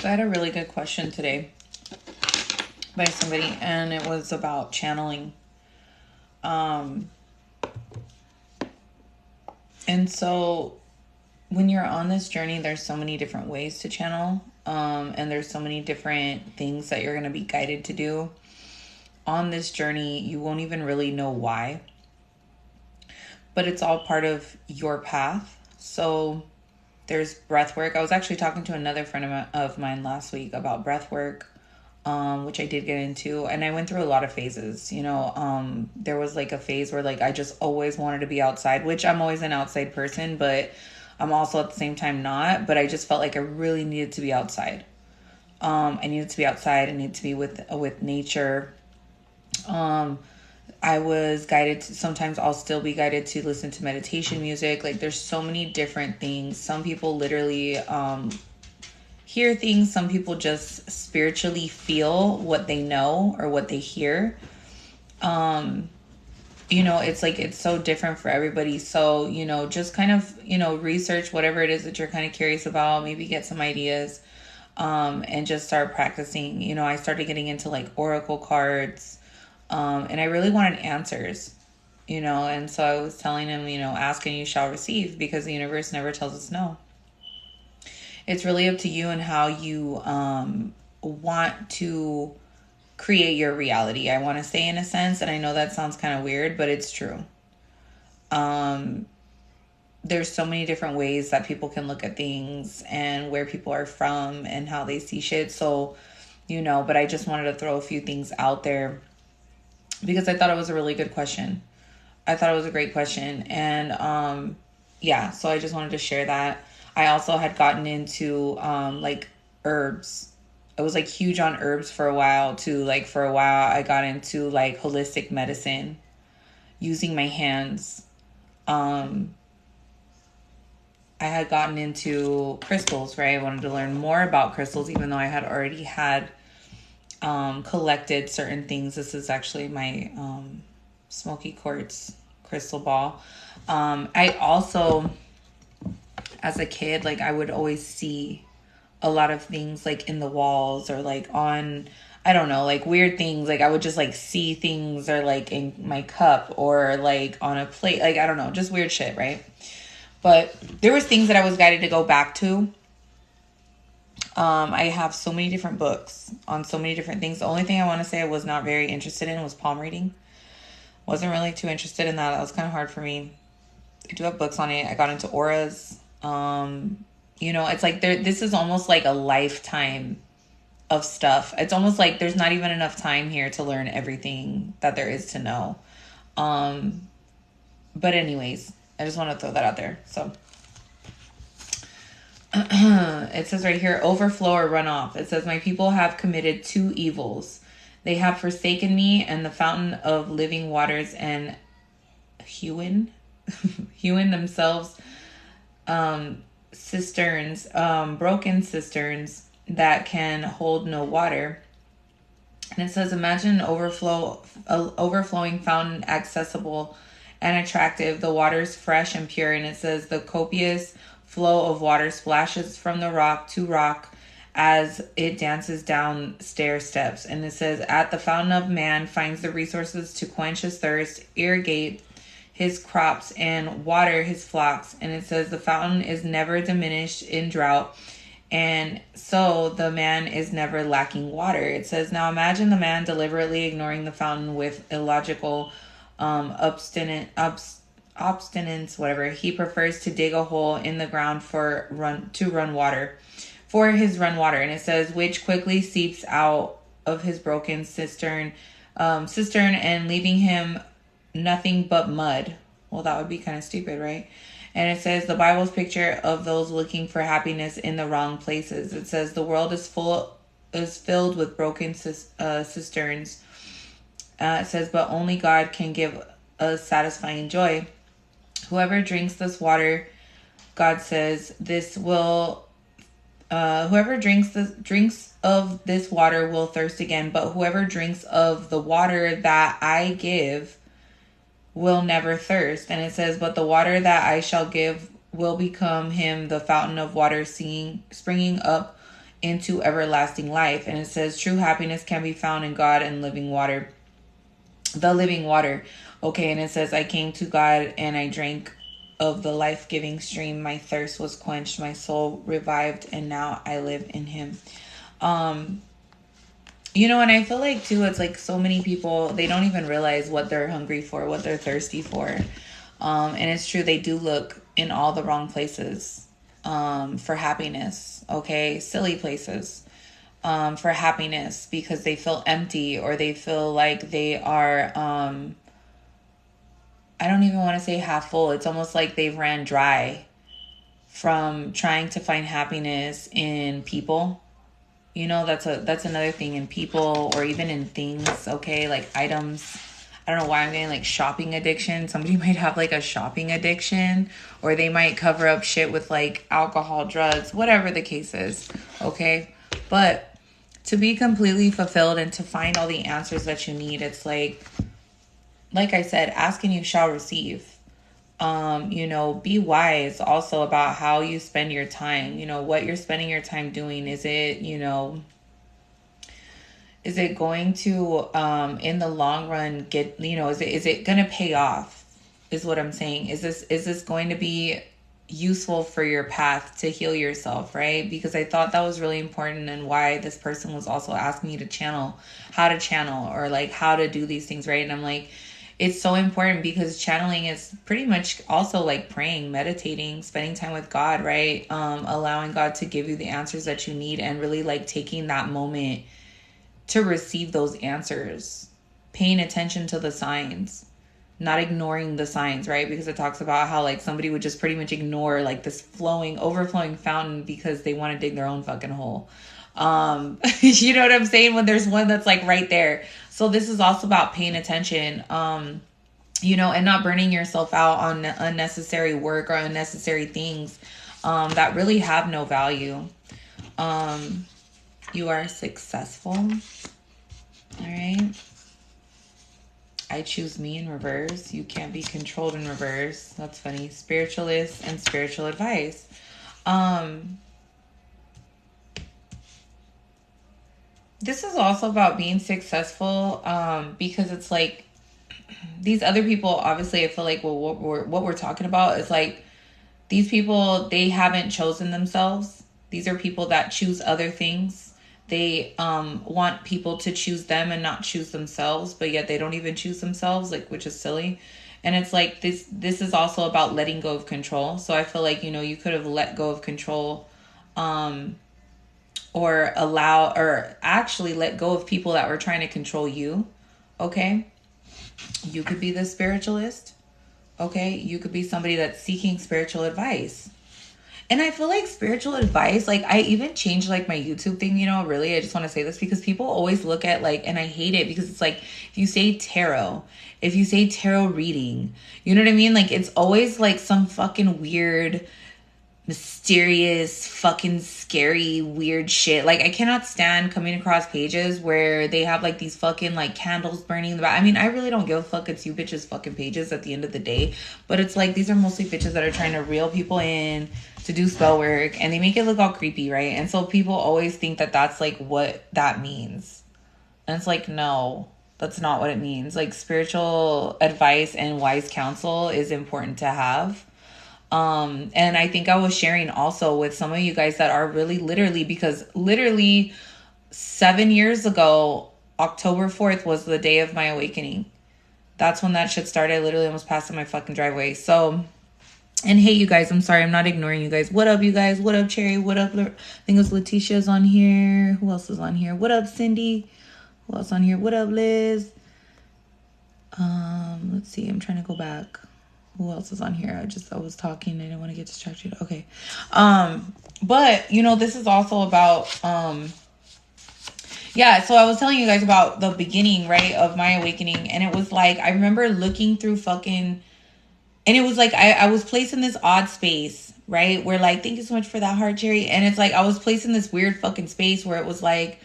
I had a really good question today by somebody, and it was about channeling. And so when you're on this journey, there's so many different ways to channel, and there's so many different things that you're going to be guided to do. On this journey, you won't even really know why, but it's all part of your path. So there's breath work. I was actually talking to another friend of mine last week about breath work, which I did get into, and I went through a lot of phases. There was like a phase where like I just always wanted to be outside, which I'm always an outside person, but I'm also at the same time not. But I just felt like I really needed to be outside. I needed to be outside. I needed to be with nature. I was guided to, sometimes I'll still be guided to listen to meditation music. Like there's so many different things. Some people literally hear things. Some people just spiritually feel what they know or what they hear. It's like, it's so different for everybody. So, just kind of, research whatever it is that you're kind of curious about, maybe get some ideas, and just start practicing. I started getting into like oracle cards. And I really wanted answers, and so I was telling him, ask and you shall receive, because the universe never tells us no. It's really up to you and how you want to create your reality. I want to say, in a sense, and I know that sounds kind of weird, but it's true. There's so many different ways that people can look at things and where people are from and how they see shit. So, but I just wanted to throw a few things out there, because I thought it was a really good question. I thought it was a great question. And so I just wanted to share that. I also had gotten into like herbs. I was like huge on herbs for a while too. Like for a while I got into like holistic medicine, using my hands. I had gotten into crystals, right? I wanted to learn more about crystals, even though I had already had collected certain things. This is actually my smoky quartz crystal ball. I also, as a kid, like I would always see a lot of things like in the walls or like on, I don't know, like weird things. Like I would just like see things, or like in my cup, or like on a plate, like I don't know, just weird shit, right? But there was things that I was guided to go back to. I have so many different books on so many different things. The only thing I want to say I was not very interested in was palm reading. Wasn't really too interested in that. That was kind of hard for me. I do have books on it. I got into auras. It's like this is almost like a lifetime of stuff. It's almost like there's not even enough time here to learn everything that there is to know. But anyways, I just want to throw that out there. So it says right here, overflow or run off. It says, my people have committed two evils. They have forsaken me and the fountain of living waters, and hewn themselves cisterns, broken cisterns that can hold no water. And it says, imagine an overflowing fountain, accessible and attractive, the waters fresh and pure. And it says, the copious flow of water splashes from the rock to rock as it dances down stair steps. And it says, at the fountain of man finds the resources to quench his thirst, irrigate his crops, and water his flocks. And it says, the fountain is never diminished in drought, and so the man is never lacking water. It says, now imagine the man deliberately ignoring the fountain with illogical obstinance, whatever. He prefers to dig a hole in the ground for his run water. And it says, which quickly seeps out of his broken cistern, and leaving him nothing but mud. Well, that would be kind of stupid, right? And it says, the Bible's picture of those looking for happiness in the wrong places. It says, the world is filled with broken cisterns. It says, but only God can give a satisfying joy. Whoever drinks this water, God says, whoever drinks of this water will thirst again, but whoever drinks of the water that I give will never thirst. And it says, but the water that I shall give will become him the fountain of water springing up into everlasting life. And it says true happiness can be found in God and living water, the living water. Okay, and it says, I came to God and I drank of the life-giving stream. My thirst was quenched, my soul revived, and now I live in him. You know, and I feel like too, it's like so many people, they don't even realize what they're hungry for, what they're thirsty for. And it's true, they do look in all the wrong places for happiness. Okay, silly places for happiness, because they feel empty, or they feel like they are I don't even want to say half full. It's almost like they've ran dry from trying to find happiness in people. You know, that's another thing, in people, or even in things, okay? Like items. I don't know why I'm getting like shopping addiction. Somebody might have like a shopping addiction, or they might cover up shit with like alcohol, drugs, whatever the case is, okay? But to be completely fulfilled and to find all the answers that you need, it's like I said, ask and you shall receive. You know, be wise also about how you spend your time. You know, what you're spending your time doing. Is it, you know, is it going to, in the long run, get, you know, is it going to pay off, is what I'm saying. Is this going to be useful for your path to heal yourself, right? Because I thought that was really important, and why this person was also asking me to channel, how to channel, or like how to do these things, right? And I'm like, it's so important, because channeling is pretty much also like praying, meditating, spending time with God, right? Allowing God to give you the answers that you need, and really like taking that moment to receive those answers, paying attention to the signs, not ignoring the signs, right? Because it talks about how like somebody would just pretty much ignore like this overflowing fountain because they want to dig their own fucking hole. You know what I'm saying? When there's one that's like right there. So this is also about paying attention, you know, and not burning yourself out on unnecessary work or unnecessary things that really have no value. You are successful. All right. I choose me in reverse. You can't be controlled in reverse. That's funny. Spiritualist and spiritual advice. This is also about being successful, because it's like these other people, obviously, I feel like, well, what we're talking about is like these people, they haven't chosen themselves. These are people that choose other things. They want people to choose them and not choose themselves, but yet they don't even choose themselves, like, which is silly. And it's like this is also about letting go of control. So I feel like, you know, you could have let go of control, or actually let go of people that were trying to control you. Okay. You could be the spiritualist. Okay. You could be somebody that's seeking spiritual advice. And I feel like spiritual advice, like I even changed like my YouTube thing, you know, really, I just want to say this because people always look at like, and I hate it because it's like, if you say tarot reading, you know what I mean? Like it's always like some fucking weird, mysterious, fucking scary, weird shit. Like I cannot stand coming across pages where they have like these fucking like candles burning in the back. I mean, I really don't give a fuck. It's you bitches fucking pages at the end of the day. But it's like these are mostly bitches that are trying to reel people in to do spell work, and they make it look all creepy, right? And so people always think that that's like what that means. And it's like, no, that's not what it means. Like spiritual advice and wise counsel is important to have. And I think I was sharing also with some of you guys that are really literally 7 years ago, October 4th was the day of my awakening. That's when that shit started. I literally almost passed in my fucking driveway. So, and hey, you guys, I'm sorry. I'm not ignoring you guys. What up, you guys? What up, Cherry? What up? I think it was Letitia's on here. Who else is on here? What up, Cindy? Who else on here? What up, Liz? Let's see. I'm trying to go back. Who else is on here? I was talking. I didn't want to get distracted. Okay. But you know, this is also about, yeah. So I was telling you guys about the beginning, right, of my awakening. And it was like, I remember looking through fucking, and it was like, I was placed in this odd space, right? Where like, thank you so much for that heart, Jerry. And it's like, I was placed in this weird fucking space where it was like,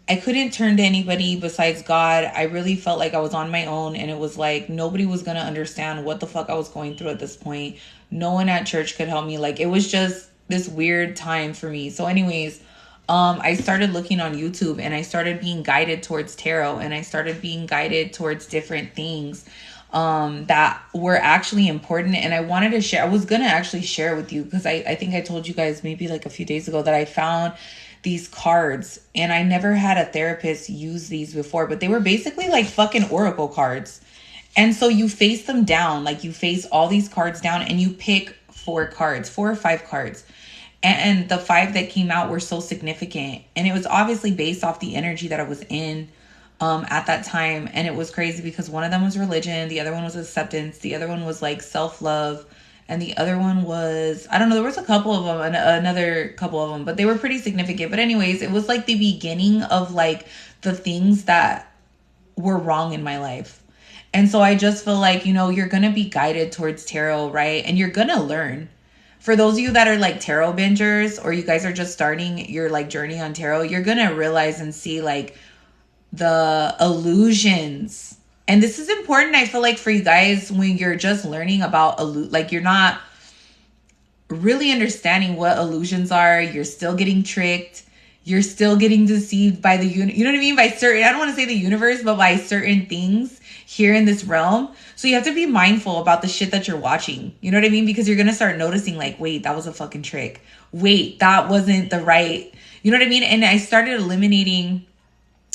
I couldn't turn to anybody besides God. I really felt like I was on my own, and it was like nobody was going to understand what the fuck I was going through at this point. No one at church could help me. Like it was just this weird time for me. So anyways, I started looking on YouTube and I started being guided towards tarot, and I started being guided towards different things that were actually important. And I wanted to share, I was going to actually share with you, because I think I told you guys maybe like a few days ago that I found these cards, and I never had a therapist use these before, but they were basically like fucking oracle cards. And so you face them down, like you face all these cards down and you pick 4 or 5 cards. And the 5 that came out were so significant. And it was obviously based off the energy that I was in at that time. And it was crazy because one of them was religion, the other one was acceptance, the other one was like self-love, and the other one was, I don't know, there was a couple of them, another couple of them, but they were pretty significant. But anyways, it was like the beginning of like the things that were wrong in my life. And so I just feel like, you know, you're going to be guided towards tarot, right? And you're going to learn. For those of you that are like tarot bingers, or you guys are just starting your like journey on tarot, you're going to realize and see like the illusions. And this is important, I feel like, for you guys when you're just learning about, like, you're not really understanding what illusions are. You're still getting tricked. You're still getting deceived by the, you know what I mean? By certain, I don't want to say the universe, but by certain things here in this realm. So you have to be mindful about the shit that you're watching. You know what I mean? Because you're going to start noticing like, wait, that was a fucking trick. Wait, that wasn't the right, you know what I mean? And I started eliminating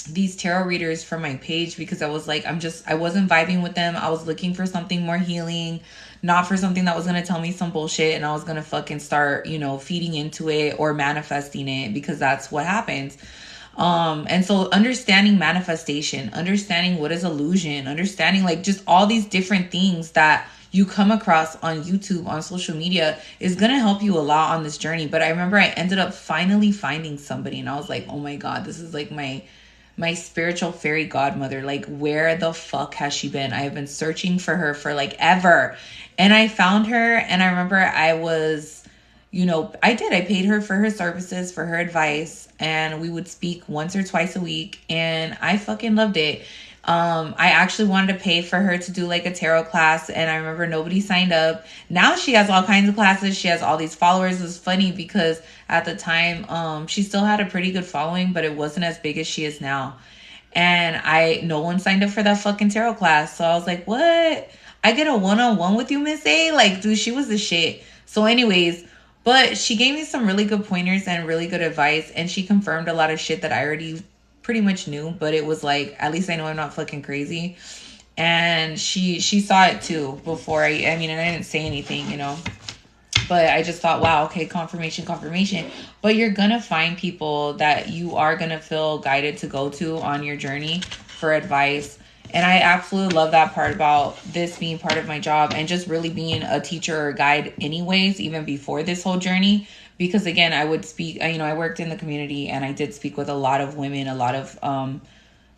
these tarot readers from my page because I was like, I wasn't vibing with them. I was looking for something more healing, not for something that was going to tell me some bullshit and I was going to fucking start, you know, feeding into it or manifesting it, because that's what happens. And so understanding manifestation, understanding what is illusion, understanding like just all these different things that you come across on YouTube, on social media, is going to help you a lot on this journey. But I remember I ended up finally finding somebody and I was like, oh my God, this is like my spiritual fairy godmother. Like, where the fuck has she been? I have been searching for her for like ever. And I found her, and I remember I was, you know, I paid her for her services, for her advice, and we would speak once or twice a week, and I fucking loved it. I actually wanted to pay for her to do like a tarot class, and I remember nobody signed up. Now she has all kinds of classes. She has all these followers. It was funny because at the time, she still had a pretty good following, but it wasn't as big as she is now. And no one signed up for that fucking tarot class. So I was like, what? I get a one-on-one with you, Miss A? Like, dude, she was the shit. So anyways, but she gave me some really good pointers and really good advice, and she confirmed a lot of shit that I already pretty much knew, but it was like, at least I know I'm not fucking crazy. And she saw it too before I mean, and I didn't say anything, you know, but I just thought, wow, okay, confirmation. But you're gonna find people that you are gonna feel guided to go to on your journey for advice. And I absolutely love that part about this being part of my job, and just really being a teacher or guide anyways, even before this whole journey. Because again, I would speak, you know, I worked in the community and I did speak with a lot of women, a lot of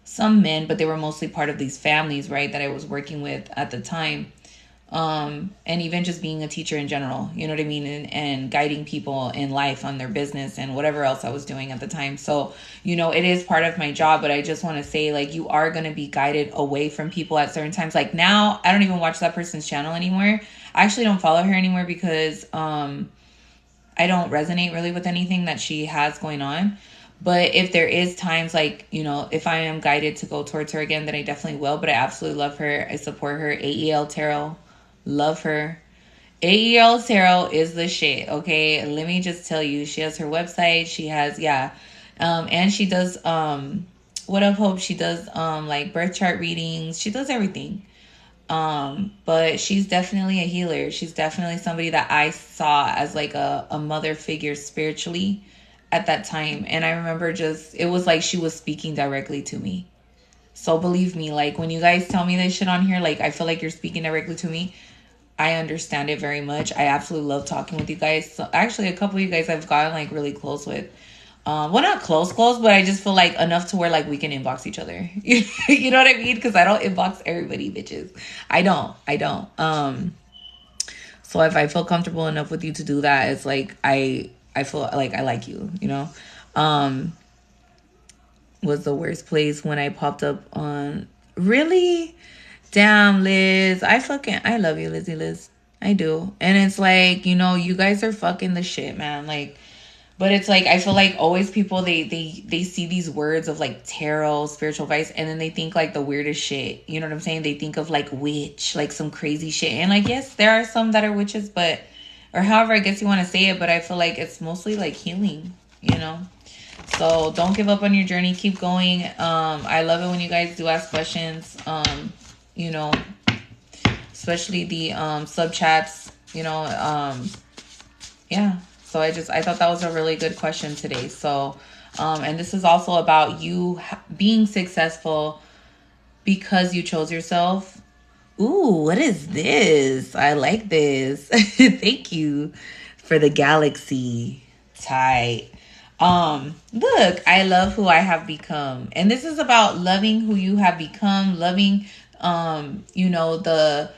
some men, but they were mostly part of these families, right, that I was working with at the time. And even just being a teacher in general, you know what I mean? And guiding people in life on their business and whatever else I was doing at the time. So, you know, it is part of my job, but I just want to say, like, you are going to be guided away from people at certain times. Like now, I don't even watch that person's channel anymore. I actually don't follow her anymore because, I don't resonate really with anything that she has going on. But if there is times like, you know, if I am guided to go towards her again, then I definitely will. But I absolutely love her. I support her. AEL Tarot. Love her. AEL Tarot is the shit, okay? Let me just tell you. She has her website. She has, yeah. And she does, what up, Hope? She does, like, birth chart readings. She does everything. But she's definitely a healer. She's definitely somebody that I saw as like a mother figure spiritually at that time. And I remember it was like she was speaking directly to me. So believe me, like when you guys tell me this shit on here, like I feel like you're speaking directly to me. I understand it very much. I absolutely love talking with you guys. So actually, a couple of you guys I've gotten like really close with. Well, not close, but I just feel like enough to where like we can inbox each other. You know what I mean? Because I don't inbox everybody, bitches. I don't. So if I feel comfortable enough with you to do that, it's like I feel like I like you, you know? Was the worst place when I popped up on... Really? Damn, Liz. I love you, Lizzie Liz. I do. And it's like, you know, you guys are fucking the shit, man. Like, But it's like, I feel like always people, they see these words of like tarot, spiritual advice, and then they think like the weirdest shit. You know what I'm saying? They think of like witch, like some crazy shit. And like, yes, there are some that are witches, but, or however I guess you want to say it, but I feel like it's mostly like healing, you know? So don't give up on your journey. Keep going. I love it when you guys do ask questions, you know, especially the sub chats, you know, yeah. So I thought that was a really good question today. So, and this is also about you being successful because you chose yourself. Ooh, what is this? I like this. Thank you for the galaxy. Tight. Look, I love who I have become. And this is about loving who you have become, loving, you know, the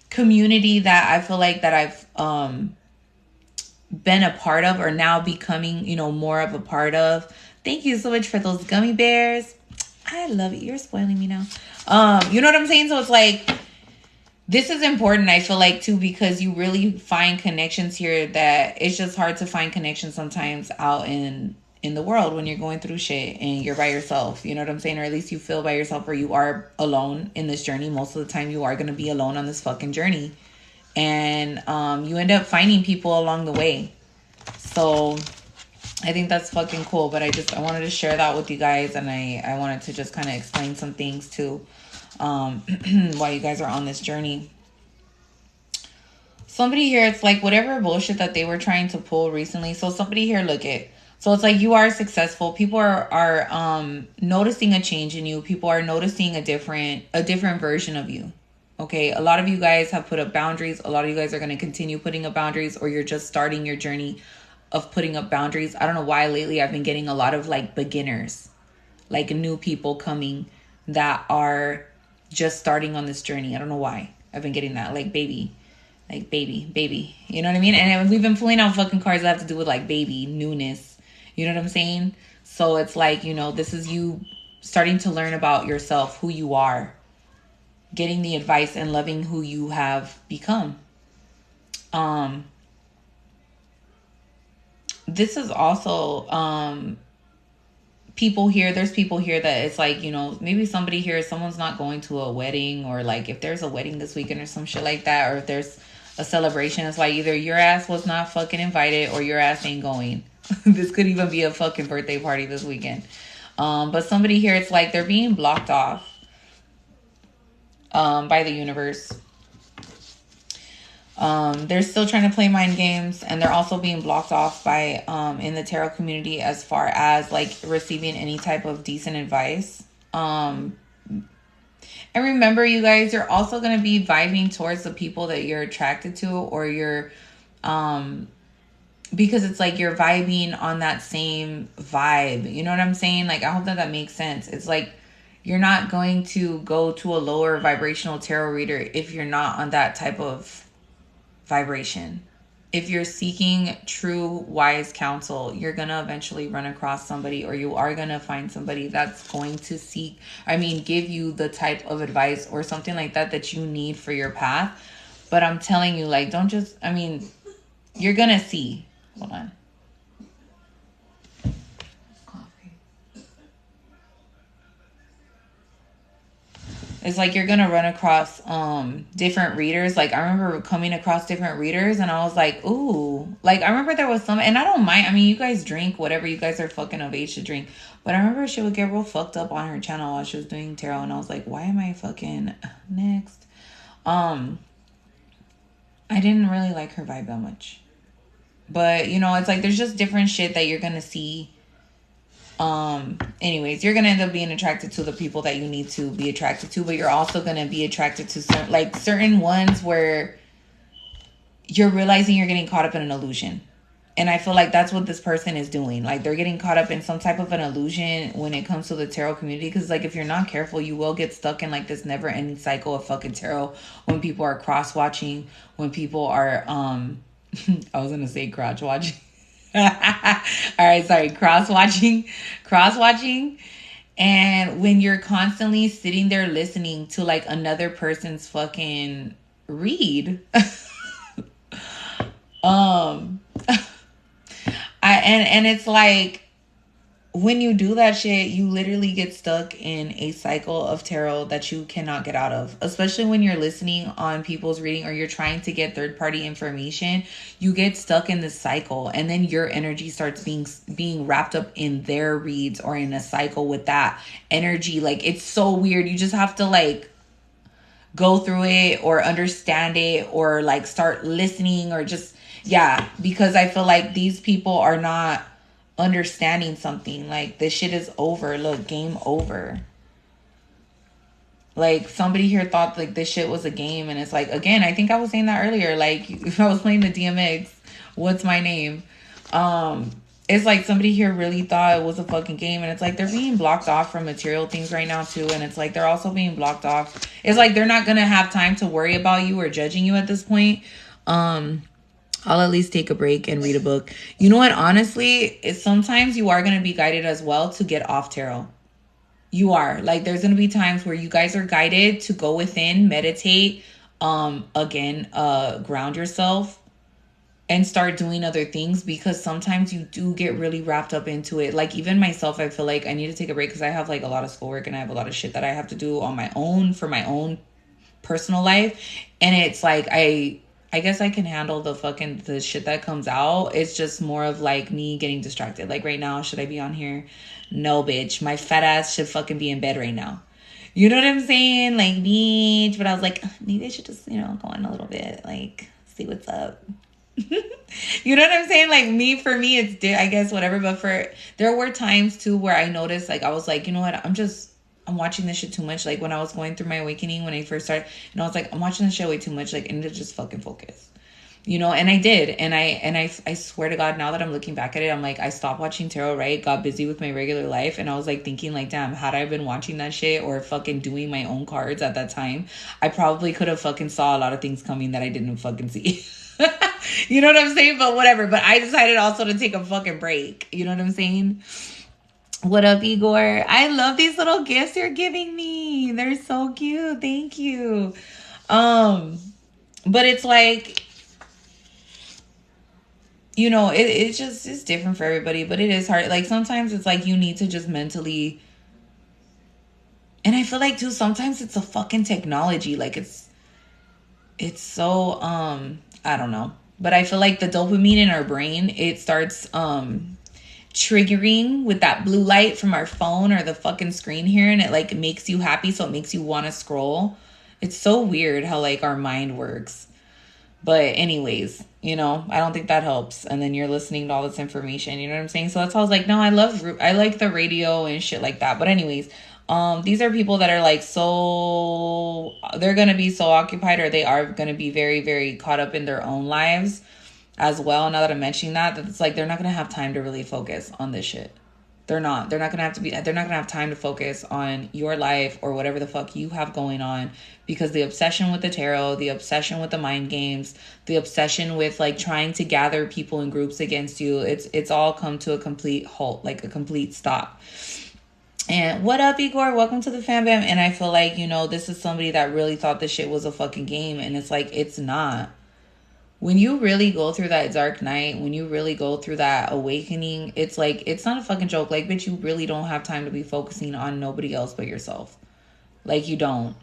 community that I feel like that I've, been a part of, or now becoming, you know, more of a part of. Thank you so much for those gummy bears. I love it. You're spoiling me now. You know what I'm saying? So it's like, this is important, I feel like, too, because you really find connections here that it's just hard to find connections sometimes out in the world when you're going through shit and you're by yourself. You know what I'm saying? Or at least you feel by yourself, or you are alone in this journey. Most of the time you are going to be alone on this fucking journey. And you end up finding people along the way. So I think that's fucking cool. But I wanted to share that with you guys. And I wanted to just kind of explain some things too, while you guys are on this journey. Somebody here, it's like whatever bullshit that they were trying to pull recently. So somebody here, look it. So it's like you are successful. People are noticing a change in you. People are noticing a different version of you. Okay, a lot of you guys have put up boundaries. A lot of you guys are going to continue putting up boundaries, or you're just starting your journey of putting up boundaries. I don't know why lately I've been getting a lot of like beginners, like new people coming that are just starting on this journey. I don't know why I've been getting that, like baby. You know what I mean? And we've been pulling out fucking cards that have to do with like baby, newness. You know what I'm saying? So it's like, you know, this is you starting to learn about yourself, who you are, getting the advice and loving who you have become. This is also people here. There's people here that it's like, you know, maybe somebody here, someone's not going to a wedding, or like if there's a wedding this weekend or some shit like that, or if there's a celebration, it's like either your ass was not fucking invited or your ass ain't going. This could even be a fucking birthday party this weekend. But somebody here, it's like they're being blocked off by the universe. They're still trying to play mind games, and they're also being blocked off by in the tarot community as far as like receiving any type of decent advice. And remember, you guys, you're also going to be vibing towards the people that you're attracted to, or you're because it's like you're vibing on that same vibe. You know what I'm saying? Like, I hope that makes sense. It's like you're not going to go to a lower vibrational tarot reader if you're not on that type of vibration. If you're seeking true wise counsel, you're going to eventually run across somebody, or you are going to find somebody that's going to give you the type of advice or something like that you need for your path. But I'm telling you, like, don't just, you're going to see. Hold on. It's like you're going to run across different readers. Like, I remember coming across different readers, and I was like, ooh. Like, I remember there was some, and I don't mind. You guys drink whatever you guys are fucking of age to drink. But I remember she would get real fucked up on her channel while she was doing tarot, and I was like, why am I fucking next? I didn't really like her vibe that much. But, you know, it's like there's just different shit that you're going to see. Anyways, you're going to end up being attracted to the people that you need to be attracted to. But you're also going to be attracted to certain ones where you're realizing you're getting caught up in an illusion. And I feel like that's what this person is doing. Like, they're getting caught up in some type of an illusion when it comes to the tarot community. Because, like, if you're not careful, you will get stuck in, like, this never-ending cycle of fucking tarot. When people are cross-watching. When people are, I was going to say crotch-watching. All right, sorry. Cross-watching. And when you're constantly sitting there listening to, like, another person's fucking And it's like, when you do that shit, you literally get stuck in a cycle of tarot that you cannot get out of. Especially when you're listening on people's reading or you're trying to get third-party information, you get stuck in this cycle, and then your energy starts being wrapped up in their reads or in a cycle with that energy. Like, it's so weird. You just have to like go through it or understand it or like start listening or just, yeah, because I feel like these people are not understanding something. Like, this shit is over. Look, game over. Like, somebody here thought like this shit was a game, and it's like, again, I think I was saying that earlier, like if I was playing the DMX, what's my name, it's like somebody here really thought it was a fucking game, and it's like they're being blocked off from material things right now too, and it's like they're also being blocked off. It's like they're not gonna have time to worry about you or judging you at this point. I'll at least take a break and read a book. You know what? Honestly, sometimes you are going to be guided as well to get off tarot. You are. Like, there's going to be times where you guys are guided to go within, meditate, ground yourself and start doing other things, because sometimes you do get really wrapped up into it. Like, even myself, I feel like I need to take a break because I have like a lot of schoolwork and I have a lot of shit that I have to do on my own for my own personal life. And it's like, I guess I can handle the shit that comes out. It's just more of like me getting distracted. Like right now, should I be on here? No, bitch. My fat ass should fucking be in bed right now. You know what I'm saying? Like, bitch. But I was like, maybe I should just, go on a little bit. Like, see what's up. You know what I'm saying? Like, for me, it's, I guess, whatever. But there were times too where I noticed, like, I was like, you know what? I'm watching this shit too much. Like, when I was going through my awakening, when I first started, and I was like, I'm watching this shit way too much. Like, I need to just fucking focus, and I did. And I swear to God, now that I'm looking back at it, I'm like, I stopped watching tarot, right? Got busy with my regular life. And I was like thinking like, damn, had I been watching that shit or fucking doing my own cards at that time, I probably could have fucking saw a lot of things coming that I didn't fucking see. You know what I'm saying? But whatever. But I decided also to take a fucking break. You know what I'm saying? What up, Igor? I love these little gifts you're giving me. They're so cute. Thank you. But it's like, it's different for everybody, but it is hard. Like, sometimes it's like you need to just mentally, and I feel like too, sometimes it's a fucking technology. Like, it's so, I don't know. But I feel like the dopamine in our brain, it starts, triggering with that blue light from our phone or the fucking screen here, and it like makes you happy, so it makes you want to scroll. It's so weird how like our mind works. But anyways, I don't think that helps. And then you're listening to all this information, you know what I'm saying? So that's why I was like, no, I like the radio and shit like that. But anyways, these are people that are like, so they're gonna be so occupied, or they are gonna be very, very caught up in their own lives as well. Now that I'm mentioning that it's like they're not gonna have time to really focus on this shit. They're not gonna have time to focus on your life or whatever the fuck you have going on, because the obsession with the tarot, the obsession with the mind games, the obsession with like trying to gather people in groups against you, it's all come to a complete halt, like a complete stop. And what up, Igor? Welcome to the fam bam. And I feel like, this is somebody that really thought this shit was a fucking game, and it's like, it's not. When you really go through that dark night, when you really go through that awakening, it's like, it's not a fucking joke. Like, bitch, you really don't have time to be focusing on nobody else but yourself. Like, you don't.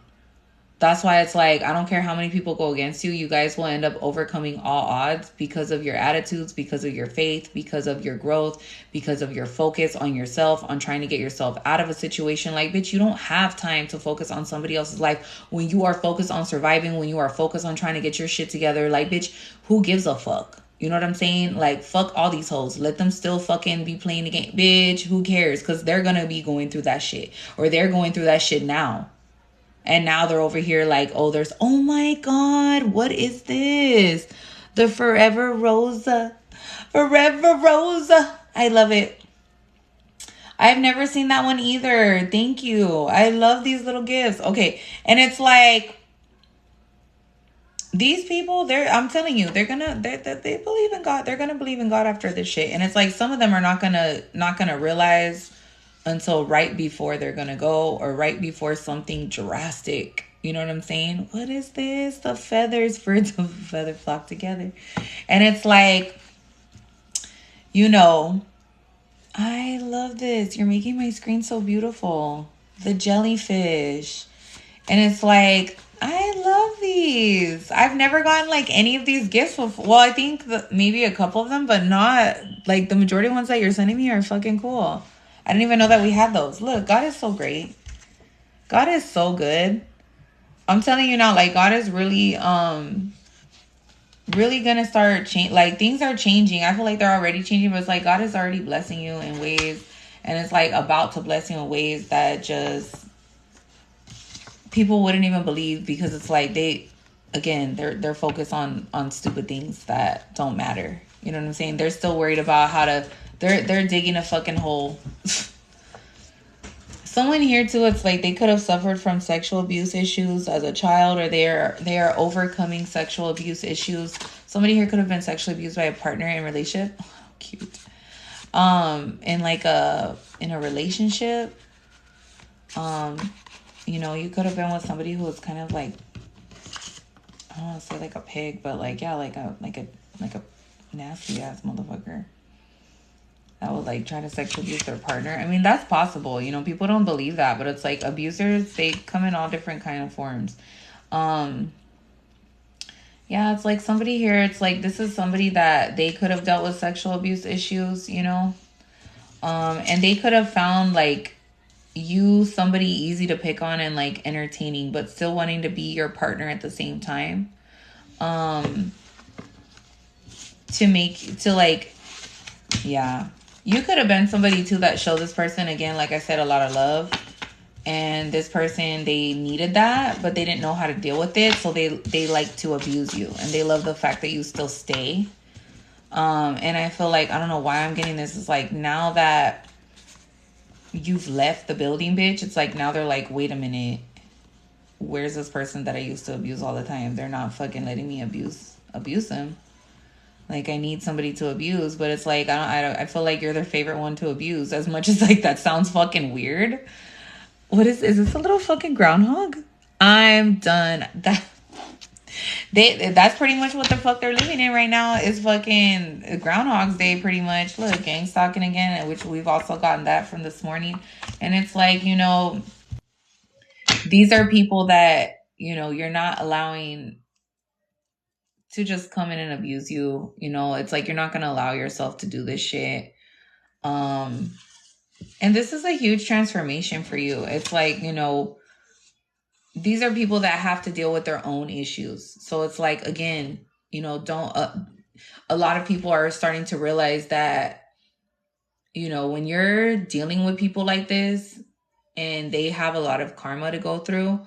That's why it's like, I don't care how many people go against you. You guys will end up overcoming all odds because of your attitudes, because of your faith, because of your growth, because of your focus on yourself, on trying to get yourself out of a situation. Like, bitch, you don't have time to focus on somebody else's life when you are focused on surviving, when you are focused on trying to get your shit together. Like, bitch, who gives a fuck? You know what I'm saying? Like, fuck all these hoes. Let them still fucking be playing the game. Bitch, who cares? Because they're going to be going through that shit. Or they're going through that shit now. And now they're over here like, oh my God, what is this? The Forever Rosa. Forever Rosa. I love it. I've never seen that one either. Thank you. I love these little gifts. Okay. And it's like, these people, I'm telling you, they believe in God. They're going to believe in God after this shit. And it's like, some of them are not going to realize until right before they're gonna go, or right before something drastic. You know what I'm saying? What is this? The feathers, birds of a feather flock together. And it's like, You know, I love this. You're making my screen so beautiful. The jellyfish. And it's like, I love these. I've never gotten like any of these gifts before. Well, I think maybe a couple of them, but not like the majority of ones that you're sending me are fucking cool. I didn't even know that we had those. Look, God is so great. God is so good. I'm telling you now, like God is really gonna start change. Like things are changing. I feel like they're already changing, but it's like God is already blessing you in ways, and it's like about to bless you in ways that just people wouldn't even believe, because it's like they're focused on stupid things that don't matter. You know what I'm saying? They're still worried about how to they're digging a fucking hole. Someone here too, it's like they could have suffered from sexual abuse issues as a child, or they are overcoming sexual abuse issues. Somebody here could have been sexually abused by a partner in a relationship. Oh, cute. In a relationship. You could have been with somebody who was kind of like, I don't want to say like a pig, but like, yeah, like a nasty ass motherfucker that would like try to sexually abuse their partner. I mean, that's possible. People don't believe that, but it's like abusers, they come in all different kind of forms. Yeah, it's like somebody here, it's like this is somebody that they could have dealt with sexual abuse issues, and they could have found like you somebody easy to pick on and like entertaining, but still wanting to be your partner at the same time. Yeah, you could have been somebody too that showed this person, again, like I said, a lot of love, and this person, they needed that, but they didn't know how to deal with it, so they like to abuse you, and they love the fact that you still stay. And I feel like, I don't know why I'm getting this, it's like now that you've left the building, bitch, it's like now they're like, wait a minute, where's this person that I used to abuse all the time? They're not fucking letting me abuse them. Like, I need somebody to abuse, but it's like, I feel like you're their favorite one to abuse, as much as like that sounds fucking weird. Is this a little fucking groundhog? I'm done. That's pretty much what the fuck they're living in right now, is fucking Groundhog's Day, pretty much. Look, gang stalking again, which we've also gotten that from this morning. And it's like, these are people that, you're not allowing to just come in and abuse you. It's like you're not going to allow yourself to do this shit. And this is a huge transformation for you. It's like, these are people that have to deal with their own issues. So it's like, again, don't a lot of people are starting to realize that, when you're dealing with people like this and they have a lot of karma to go through,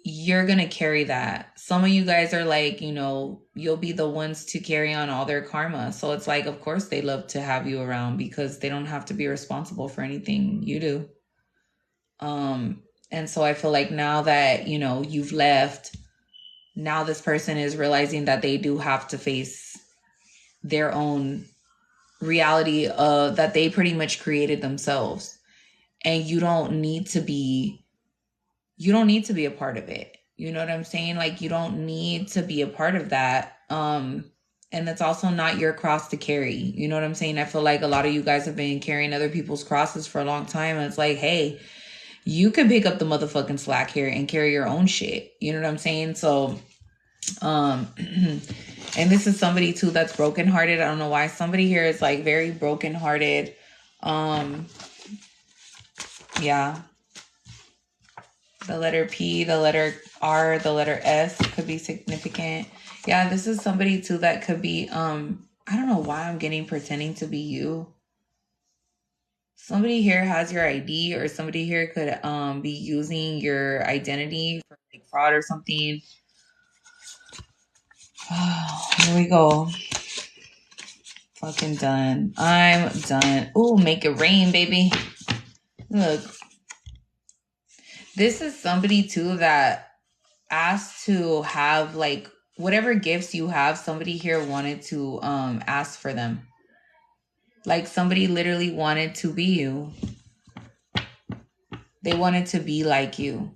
you're going to carry that. Some of you guys are like, you'll be the ones to carry on all their karma. So it's like, of course they love to have you around, because they don't have to be responsible for anything you do. And so I feel like now that, you've left, now this person is realizing that they do have to face their own reality that they pretty much created themselves. And you don't need to be a part of it. You know what I'm saying? Like, you don't need to be a part of that. And it's also not your cross to carry. You know what I'm saying? I feel like a lot of you guys have been carrying other people's crosses for a long time. And it's like, hey, you can pick up the motherfucking slack here and carry your own shit. You know what I'm saying? So, and this is somebody too that's brokenhearted. I don't know why somebody here is like very brokenhearted. Yeah. The letter P, the letter R, the letter S could be significant. Yeah, this is somebody too that could be, I don't know why I'm getting pretending to be you. Somebody here has your ID, or somebody here could be using your identity for like fraud or something. Oh, here we go. Fucking done. I'm done. Ooh, make it rain, baby. Look. This is somebody too that asked to have like whatever gifts you have, somebody here wanted to ask for them. Like somebody literally wanted to be you. They wanted to be like you.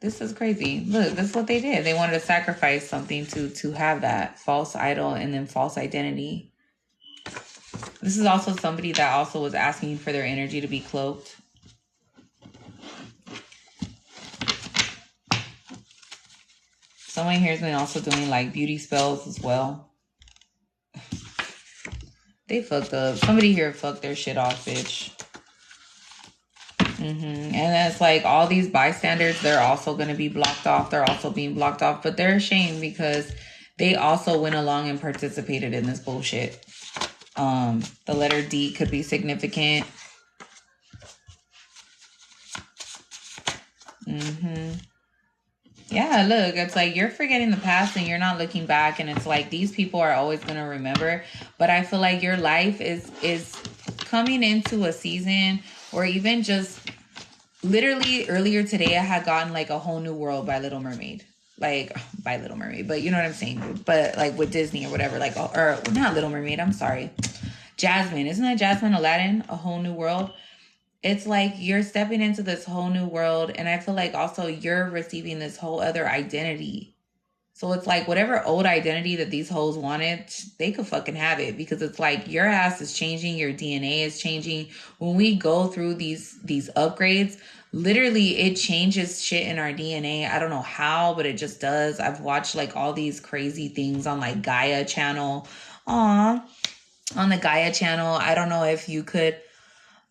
This is crazy. Look, this is what they did. They wanted to sacrifice something to have that false idol and then false identity. This is also somebody that also was asking for their energy to be cloaked. Someone here's been also doing like beauty spells as well. They fucked up. Somebody here fucked their shit off, bitch. And it's like all these bystanders, they're also going to be blocked off. They're also being blocked off, but they're ashamed because they also went along and participated in this bullshit. The letter D could be significant. Yeah, look, it's like you're forgetting the past and you're not looking back, and it's like these people are always going to remember. But I feel like your life is coming into a season, or even just literally earlier today I had gotten like A Whole New World by Little Mermaid. Like by Little Mermaid, but you know what I'm saying? But like with Disney or whatever, like, or not Little Mermaid, I'm sorry. Jasmine, isn't that Jasmine Aladdin? A Whole New World. It's like you're stepping into this whole new world, and I feel like also you're receiving this whole other identity. So it's like whatever old identity that these hoes wanted, they could fucking have it, because it's like your ass is changing, your DNA is changing. When we go through these upgrades, literally it changes shit in our DNA. I don't know how, but it just does. I've watched like all these crazy things on like Gaia channel. On the Gaia channel, I don't know if you could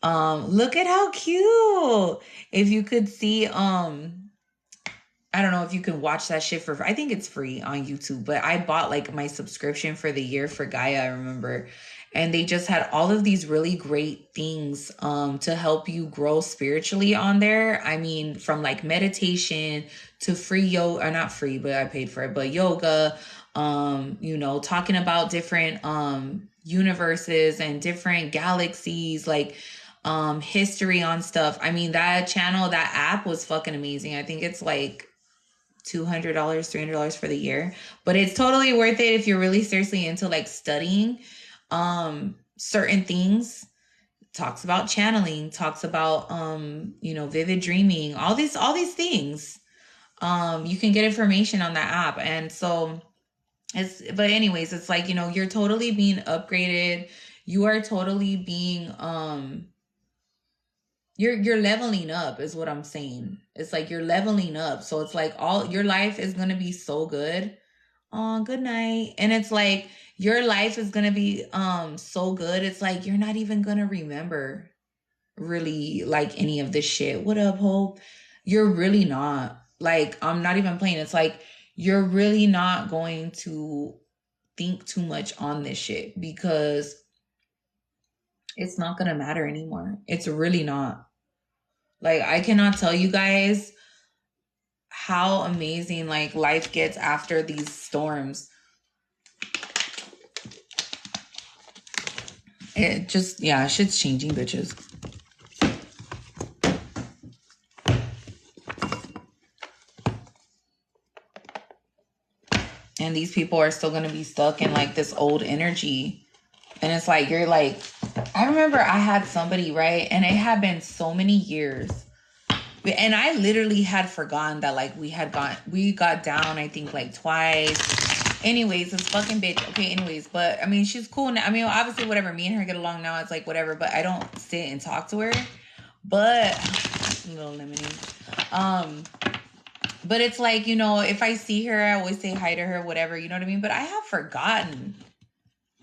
look at how cute. If you could see, I don't know if you can watch that shit for, I think it's free on YouTube, but I bought like my subscription for the year for Gaia, I remember. And they just had all of these really great things to help you grow spiritually on there. I mean, from like meditation to free yoga, or not free, but I paid for it, but yoga, you know, talking about different universes and different galaxies, like history on stuff. I mean, that channel, that app was fucking amazing. I think it's like $200, $300 for the year, but it's totally worth it if you're really seriously into like studying certain things. Talks about channeling, talks about you know, vivid dreaming, all these things. You can get information on that app. And so but anyways, it's like, you know, you're totally being upgraded. You are totally being you're leveling up is what I'm saying. It's like you're leveling up. So it's like all your life is going to be so good. Oh, good night. And it's like your life is going to be so good. It's like you're not even going to remember really like any of this shit. What up, Hope? You're really not. Like, I'm not even playing. It's like you're really not going to think too much on this shit, because it's not going to matter anymore. It's really not. Like, I cannot tell you guys how amazing like life gets after these storms. It just, yeah, shit's changing, bitches. And these people are still going to be stuck in like this old energy. And it's like, you're like, I remember I had somebody, right? And it had been so many years. And I literally had forgotten that like we got down, I think like twice. Anyways, this fucking bitch. Okay, anyways, but I mean, she's cool now. I mean, obviously, whatever. Me and her get along now. It's like whatever, but I don't sit and talk to her. But a little lemonade. But it's like, you know, if I see her, I always say hi to her, whatever, you know what I mean? But I have forgotten.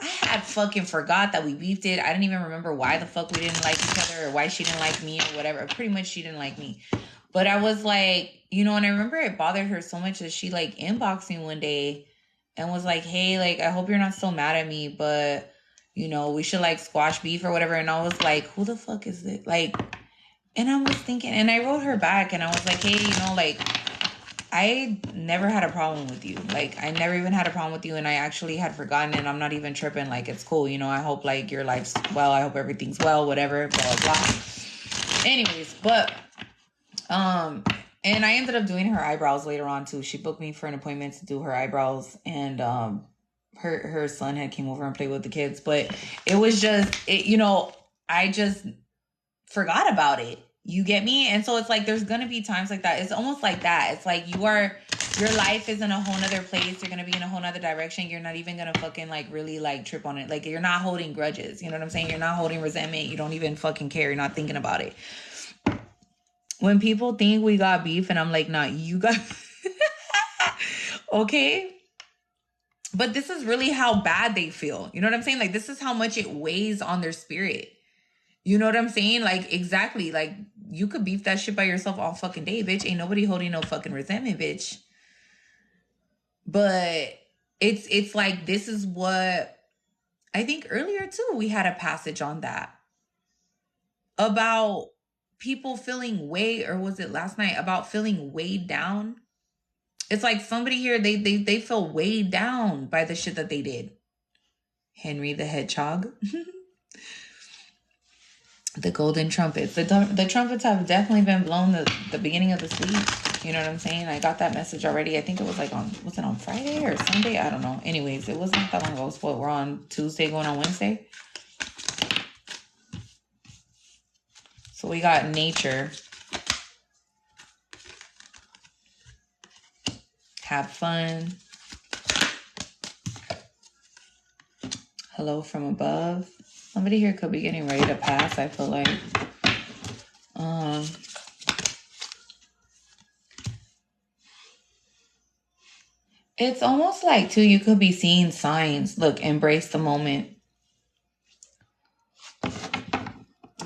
I had fucking forgot that we beefed it. I didn't even remember why the fuck we didn't like each other, or why she didn't like me, or whatever. Pretty much she didn't like me. But I was like, you know, and I remember it bothered her so much that she like inboxed me one day and was like, hey, like, I hope you're not so mad at me, but, you know, we should like squash beef or whatever. And I was like, who the fuck is it? Like, and I was thinking, and I wrote her back and I was like, hey, you know, like, I never had a problem with you. Like, I never even had a problem with you, and I actually had forgotten, and I'm not even tripping. Like, it's cool, you know. I hope, like, your life's well. I hope everything's well, whatever, blah, blah, blah. Anyways, but, and I ended up doing her eyebrows later on, too. She booked me for an appointment to do her eyebrows, and, her son had came over and played with the kids, but it was just, you know, I just forgot about it. You get me? And so it's like, there's going to be times like that. It's almost like that. It's like you are Your life is in a whole nother place. You're gonna be in a whole nother direction. You're not even gonna fucking like really like trip on it. Like you're not holding grudges. You know what I'm saying? You're not holding resentment. You don't even fucking care. You're not thinking about it. When people think we got beef and I'm like, nah, you got okay. But this is really how bad they feel. You know what I'm saying? Like this is how much it weighs on their spirit. You know what I'm saying? Like exactly. Like you could beef that shit by yourself all fucking day, bitch. Ain't nobody holding no fucking resentment, bitch. But it's like this is what I think earlier too we had a passage on that about people feeling weighed, or was it last night about feeling weighed down? It's like somebody here they feel weighed down by the shit that they did. Henry the Hedgehog. The golden trumpets. The trumpets have definitely been blown the beginning of this week. You know what I'm saying? I got that message already. I think it was like was it on Friday or Sunday? I don't know. Anyways, it wasn't that long ago. It's what, we're on Tuesday going on Wednesday. So we got nature. Have fun. Hello from above. Somebody here could be getting ready to pass, I feel like. It's almost like, too, you could be seeing signs. Look, embrace the moment.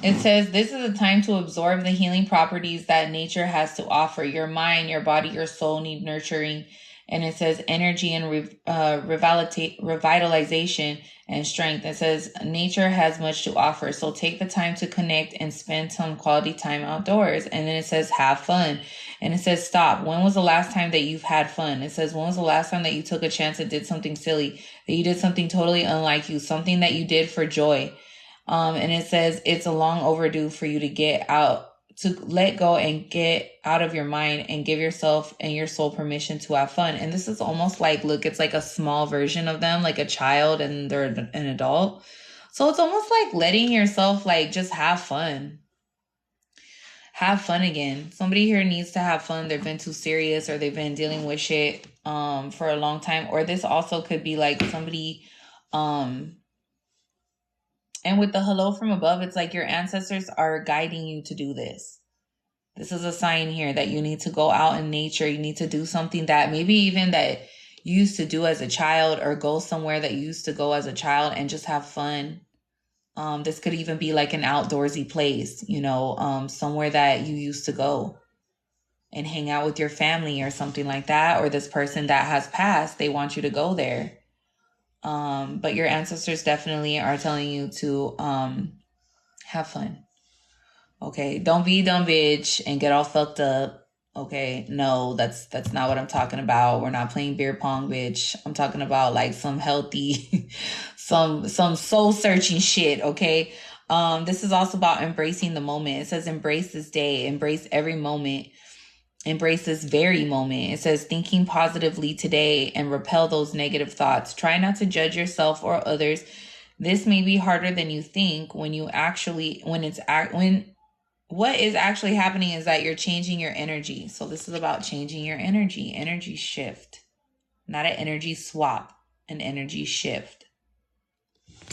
It says, this is a time to absorb the healing properties that nature has to offer. Your mind, your body, your soul need nurturing. And it says energy and revitalization and strength. It says nature has much to offer. So take the time to connect and spend some quality time outdoors. And then it says have fun. And it says stop. When was the last time that you've had fun? It says when was the last time that you took a chance and did something silly, that you did something totally unlike you, something that you did for joy. And it says it's a long overdue for you to get out, to let go and get out of your mind and give yourself and your soul permission to have fun. And this is almost like, look, it's like a small version of them, like a child and they're an adult. So it's almost like letting yourself like just have fun. Have fun again. Somebody here needs to have fun. They've been too serious or they've been dealing with shit for a long time. Or this also could be like somebody and with the hello from above, it's like your ancestors are guiding you to do this. This is a sign here that you need to go out in nature. You need to do something that maybe even that you used to do as a child, or go somewhere that you used to go as a child and just have fun. This could even be like an outdoorsy place, you know, somewhere that you used to go and hang out with your family or something like that. Or this person that has passed, they want you to go there. But your ancestors definitely are telling you to have fun. Okay, don't be a dumb bitch and get all fucked up. Okay, no, that's not what I'm talking about. We're not playing beer pong, bitch. I'm talking about like some healthy, some soul searching shit. Okay, this is also about embracing the moment. It says embrace this day, embrace every moment. Embrace this very moment. It says thinking positively today and repel those negative thoughts. Try not to judge yourself or others. This may be harder than you think when what is actually happening is that you're changing your energy. So this is about changing your energy shift, not an energy swap, an energy shift.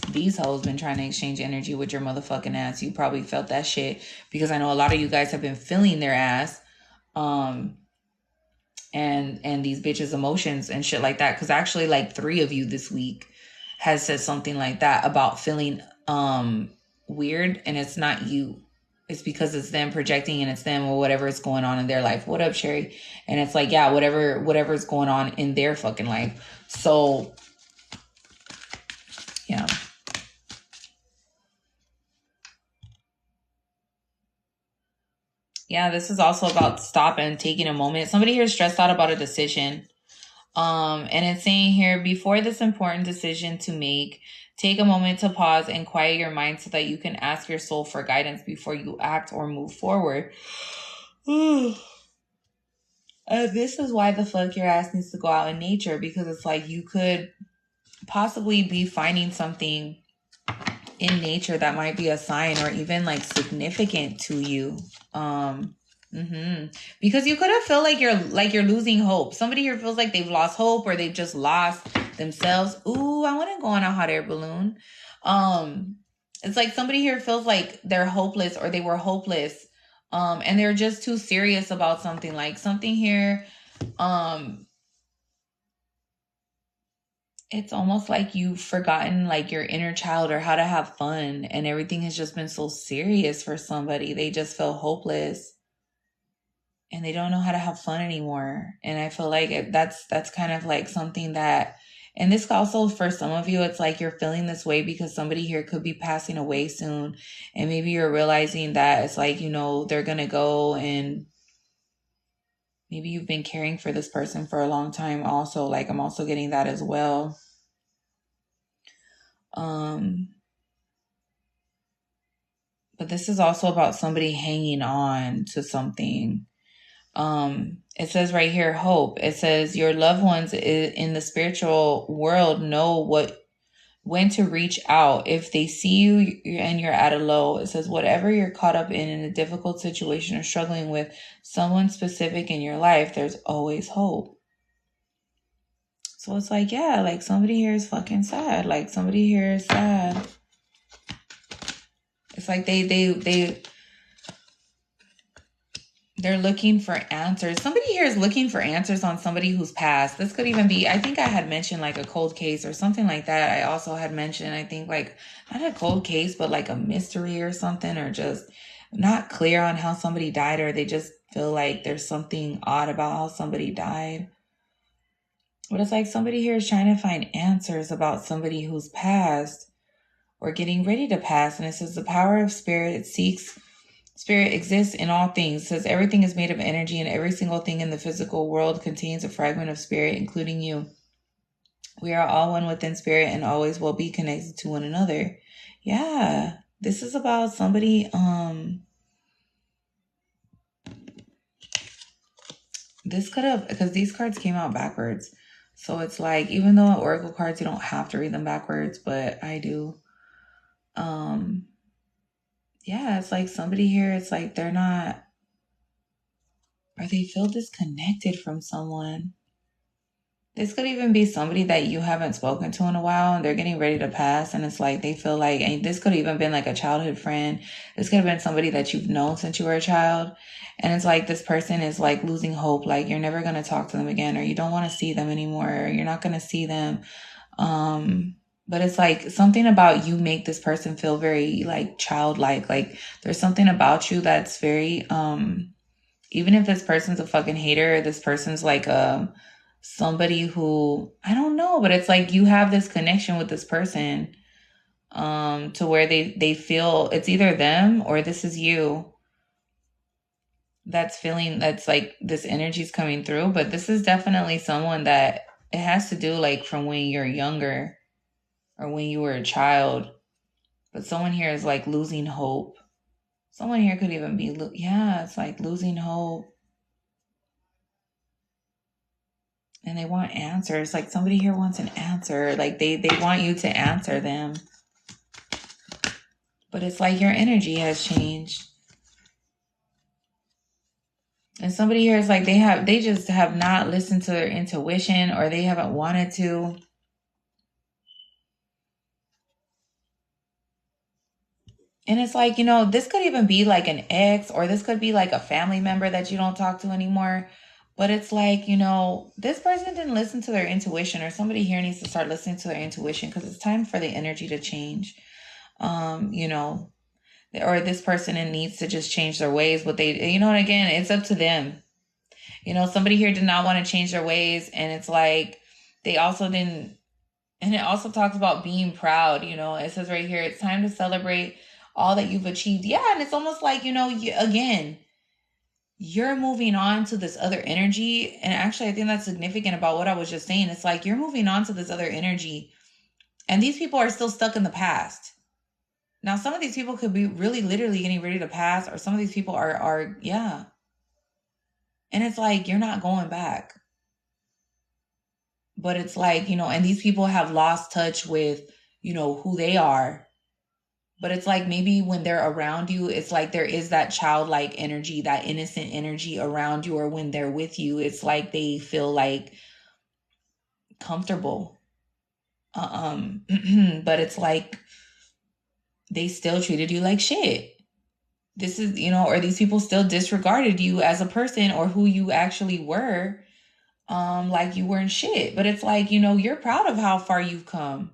These hoes been trying to exchange energy with your motherfucking ass. You probably felt that shit because I know a lot of you guys have been feeling their ass. And these bitches' emotions and shit like that. Cause actually like 3 of you this week has said something like that about feeling weird, and it's not you. It's because it's them projecting and it's them or whatever is going on in their life. What up, Sherry? And it's like, yeah, whatever's going on in their fucking life. So yeah. Yeah, this is also about stopping and taking a moment. Somebody here is stressed out about a decision. And it's saying here, before this important decision to make, take a moment to pause and quiet your mind so that you can ask your soul for guidance before you act or move forward. This is why the fuck your ass needs to go out in nature, because it's like you could possibly be finding something in nature that might be a sign or even like significant to you. Because you could have felt like you're losing hope. Somebody here feels like they've lost hope or they've just lost themselves. Ooh, I want to go on a hot air balloon. Um, it's like somebody here feels like they're hopeless or they were hopeless. And they're just too serious about something. Like something here. It's almost like you've forgotten like your inner child or how to have fun, and everything has just been so serious for somebody. They just feel hopeless and they don't know how to have fun anymore. And I feel like that's kind of like something that, and this also for some of you, it's like you're feeling this way because somebody here could be passing away soon. And maybe you're realizing that it's like, they're going to go, and maybe you've been caring for this person for a long time also. Like I'm also getting that as well. But this is also about somebody hanging on to something. It says right here, hope. It says your loved ones in the spiritual world know when to reach out. If they see you and you're at a low, it says whatever you're caught up in a difficult situation or struggling with someone specific in your life, there's always hope. So it's like, yeah, like somebody here is fucking sad. Like somebody here is sad. It's like they're looking for answers. Somebody here is looking for answers on somebody who's passed. This could even be, I think I had mentioned like a cold case or something like that. I also had mentioned, I think like not a cold case, but like a mystery or something, or just not clear on how somebody died, or they just feel like there's something odd about how somebody died. But it's like somebody here is trying to find answers about somebody who's passed or getting ready to pass. And it says the power of spirit Spirit exists in all things. It says everything is made of energy, and every single thing in the physical world contains a fragment of spirit, including you. We are all one within spirit and always will be connected to one another. Yeah, this is about somebody. This could have, because these cards came out backwards. So it's like, even though Oracle cards, you don't have to read them backwards, but I do. Yeah, it's like somebody here, it's like they're not, or they feel disconnected from someone. This could even be somebody that you haven't spoken to in a while, and they're getting ready to pass. And it's like, they feel like, and this could have even been like a childhood friend. This could have been somebody that you've known since you were a child. And it's like, this person is like losing hope. Like you're never going to talk to them again, or you don't want to see them anymore, or you're not going to see them. But it's like something about you make this person feel very like childlike. Like there's something about you that's very, even if this person's a fucking hater, this person's like, somebody who, I don't know, but it's like you have this connection with this person, to where they feel it's either them or this is you that's feeling, that's like this energy's coming through. But this is definitely someone that it has to do like from when you're younger or when you were a child. But someone here is like losing hope. Someone here could even be, yeah, it's like losing hope. And they want answers. Like somebody here wants an answer. Like they want you to answer them. But it's like your energy has changed. And somebody here is like they just have not listened to their intuition, or they haven't wanted to. And it's like, this could even be like an ex, or this could be like a family member that you don't talk to anymore. But it's like, this person didn't listen to their intuition, or somebody here needs to start listening to their intuition, because it's time for the energy to change. Or this person needs to just change their ways. But they, and again, it's up to them. Somebody here did not want to change their ways. And it's like, they also didn't, and it also talks about being proud. It says right here, it's time to celebrate all that you've achieved. Yeah. And it's almost like, again, you're moving on to this other energy. And actually, I think that's significant about what I was just saying. It's like, you're moving on to this other energy, and these people are still stuck in the past. Now, some of these people could be really literally getting ready to pass, or some of these people are, yeah. And it's like, you're not going back. But it's like, and these people have lost touch with, who they are. But it's like maybe when they're around you, it's like there is that childlike energy, that innocent energy around you, or when they're with you, it's like they feel like comfortable. But it's like they still treated you like shit. This is, or these people still disregarded you as a person or who you actually were. Like you weren't shit. But it's like, you're proud of how far you've come.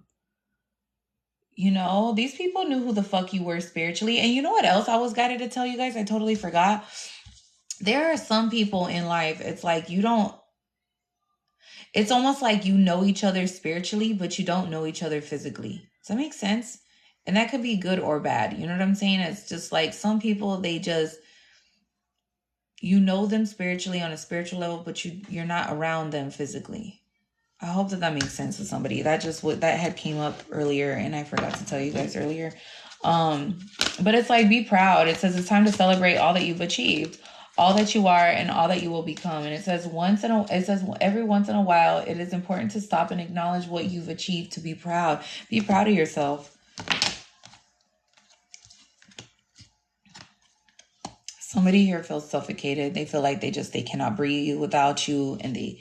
These people knew who the fuck you were spiritually. And you know what else I was guided to tell you guys? I totally forgot. There are some people in life, it's like it's almost like you know each other spiritually, but you don't know each other physically. Does that make sense? And that could be good or bad. You know what I'm saying? It's just like some people, you know them spiritually on a spiritual level, but you're not around them physically. I hope that makes sense to somebody. That had came up earlier, and I forgot to tell you guys earlier. But it's like, be proud. It says it's time to celebrate all that you've achieved, all that you are, and all that you will become. And it says every once in a while, it is important to stop and acknowledge what you've achieved to be proud. Be proud of yourself. Somebody here feels suffocated. They feel like they cannot breathe without you, and they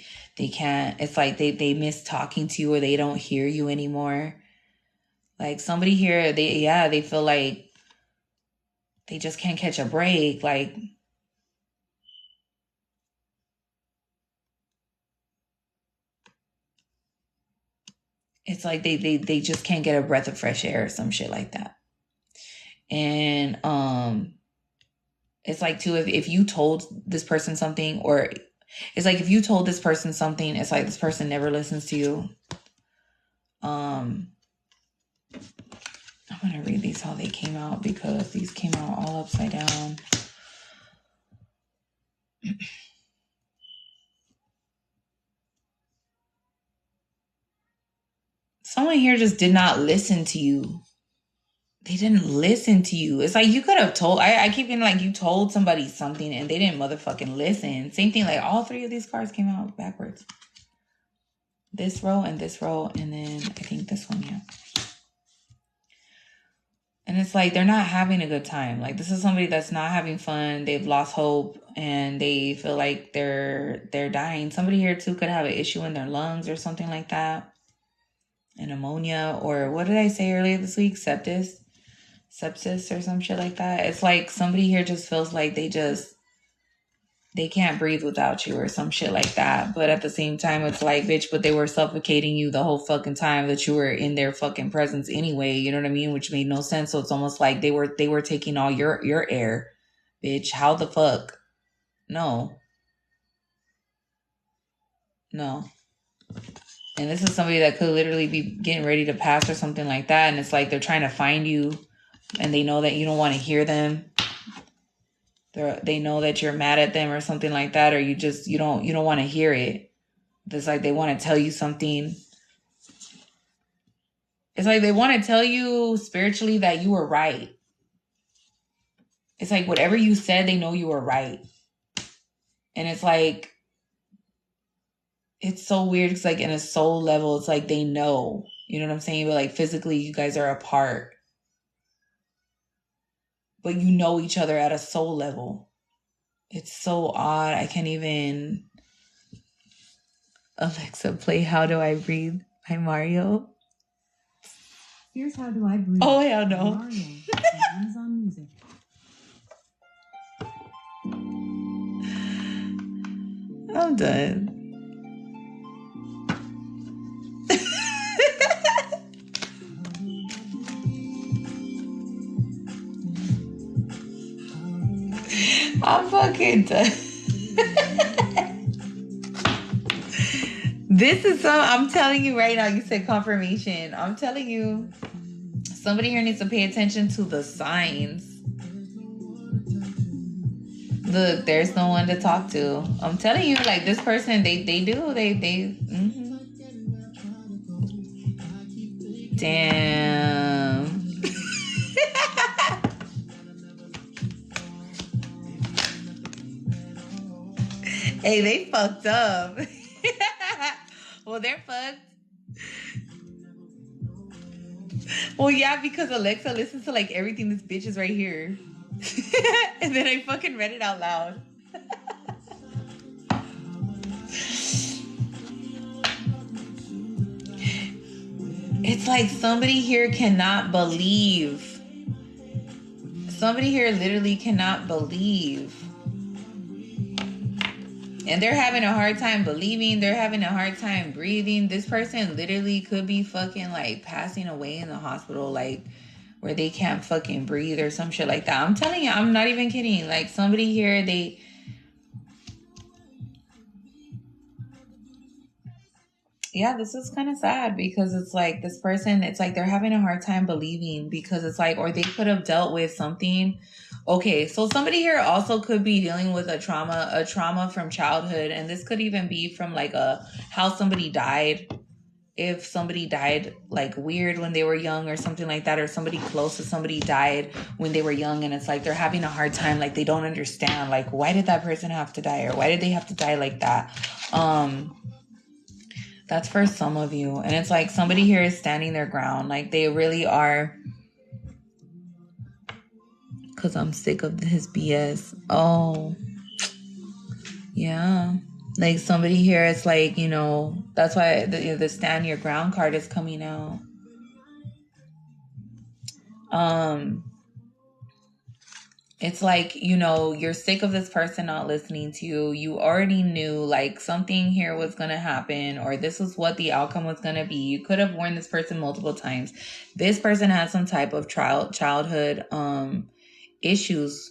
can't. It's like they miss talking to you, or they don't hear you anymore. Like somebody here, they feel like they just can't catch a break. Like it's like they just can't get a breath of fresh air or some shit like that. And it's like too, if you told this person something, or it's like if you told this person something, it's like this person never listens to you. I'm gonna read these how they came out, because these came out all upside down. Someone here just did not listen to you. They didn't listen to you. It's like you could have told. I keep getting like you told somebody something and they didn't motherfucking listen. Same thing, like all three of these cards came out backwards. This row, and then I think this one, yeah. And it's like they're not having a good time. Like this is somebody that's not having fun. They've lost hope and they feel like they're dying. Somebody here too could have an issue in their lungs or something like that. An pneumonia, or what did I say earlier this week? Sepsis or some shit like that. It's like somebody here just feels like they can't breathe without you or some shit like that. But at the same time, it's like, bitch, but they were suffocating you the whole fucking time that you were in their fucking presence anyway. You know what I mean? Which made no sense. So it's almost like they were taking all your air, bitch. How the fuck? No. And this is somebody that could literally be getting ready to pass or something like that. And it's like they're trying to find you and they know that you don't want to hear them. They know that you're mad at them or something like that, or you don't want to hear it. It's like they want to tell you something. It's like they want to tell you spiritually that you were right. It's like whatever you said, they know you were right. And it's like, it's so weird. It's like in a soul level, it's like they know. You know what I'm saying? But like physically, you guys are apart. But you know each other at a soul level. It's so odd. I can't even... Alexa, play How Do I Breathe by Mario. Here's How Do I Breathe. Oh, hell no. Mario, Amazon Music. I'm done. I'm fucking done. This is I'm telling you right now, you said confirmation. I'm telling you, somebody here needs to pay attention to the signs. Look, there's no one to talk to. I'm telling you, like this person, they Damn. Hey, they fucked up. Well, they're fucked. Well, yeah, because Alexa listens to like everything this bitch is right here. And then I fucking read it out loud. It's like somebody here cannot believe. Somebody here literally cannot believe. And they're having a hard time believing. They're having a hard time breathing. This person literally could be fucking like passing away in the hospital, like where they can't fucking breathe or some shit like that. I'm telling you, I'm not even kidding. Like somebody here, yeah, this is kind of sad because it's like this person, it's like they're having a hard time believing because it's like, or they could have dealt with something. Okay, so somebody here also could be dealing with a trauma from childhood. And this could even be from like how somebody died. If somebody died like weird when they were young or something like that, or somebody close to somebody died when they were young, and it's like they're having a hard time, like they don't understand, like why did that person have to die, or why did they have to die like that. That's for some of you. And it's like somebody here is standing their ground, like they really are. Because I'm sick of his BS. Oh, yeah. Like somebody here, it's like, that's why the stand your ground card is coming out. It's like, you're sick of this person not listening to you. You already knew like something here was going to happen, or this was what the outcome was going to be. You could have warned this person multiple times. This person has some type of childhood issues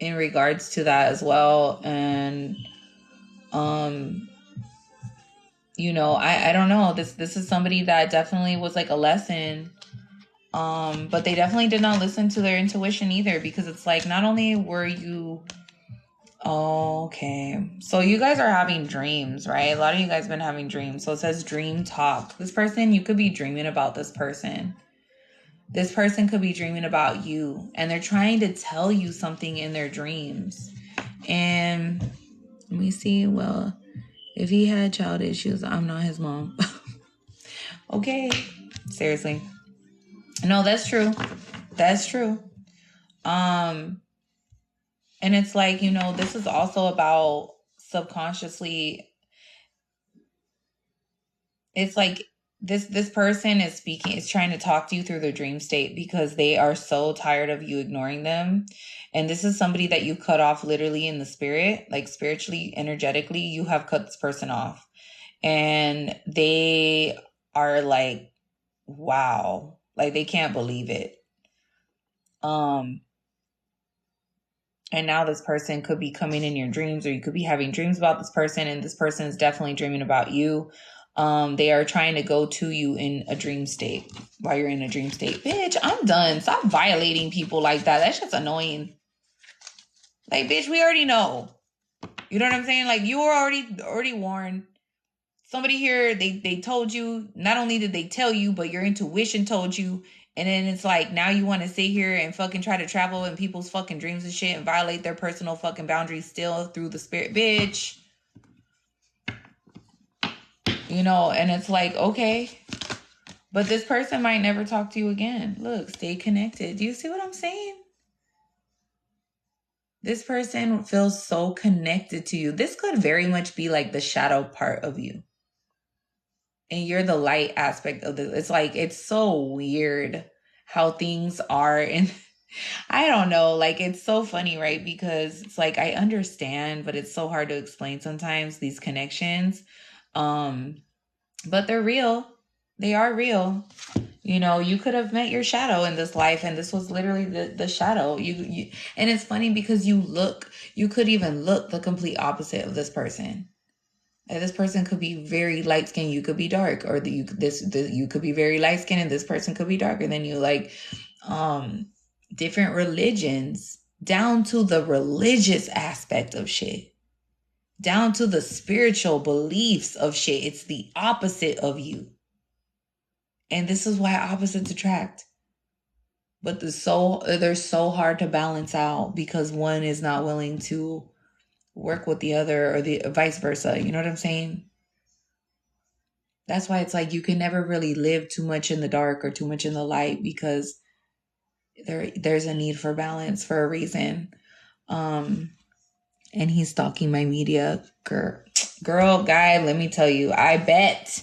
in regards to that as well. And I don't know. This is somebody that definitely was like a lesson. But they definitely did not listen to their intuition either, because it's like not only were you okay, so you guys are having dreams, right? A lot of you guys have been having dreams. So it says dream talk. This person, you could be dreaming about this person. This person could be dreaming about you, and they're trying to tell you something in their dreams. And let me see. Well, if he had child issues, I'm not his mom. Okay. Seriously. No, that's true. That's true. And it's like, this is also about subconsciously. It's like this person is trying to talk to you through their dream state because they are so tired of you ignoring them. And this is somebody that you cut off literally in the spirit, like spiritually, energetically, you have cut this person off. And they are like, wow, like they can't believe it. And now this person could be coming in your dreams, or you could be having dreams about this person, and this person is definitely dreaming about you. They are trying to go to you in a dream state while you're in a dream state. Bitch, I'm done. Stop violating people like that. That's just annoying. Like, bitch, we already know. You know what I'm saying? Like, you were already warned. Somebody here, they told you. Not only did they tell you, but your intuition told you. And then it's like, now you want to sit here and fucking try to travel in people's fucking dreams and shit and violate their personal fucking boundaries still through the spirit, bitch. And it's like, okay, but this person might never talk to you again. Look, stay connected. Do you see what I'm saying? This person feels so connected to you. This could very much be like the shadow part of you. And you're the light aspect of this. It's like, it's so weird how things are. And I don't know, like, it's so funny, right? Because it's like, I understand, but it's so hard to explain sometimes, these connections. But they're real. They are real. You could have met your shadow in this life, and this was literally the shadow. You and it's funny because you could even look the complete opposite of this person. And this person could be very light skinned, you could be dark, or you could be very light skinned and this person could be darker than you. Like, different religions, down to the religious aspect of shit, down to the spiritual beliefs of shit. It's the opposite of you. And this is why opposites attract. But they're so hard to balance out because one is not willing to work with the other, or the vice versa. You know what I'm saying? That's why it's like you can never really live too much in the dark or too much in the light, because there's a need for balance for a reason. Um, and he's stalking my media. Girl, guy, let me tell you, I bet.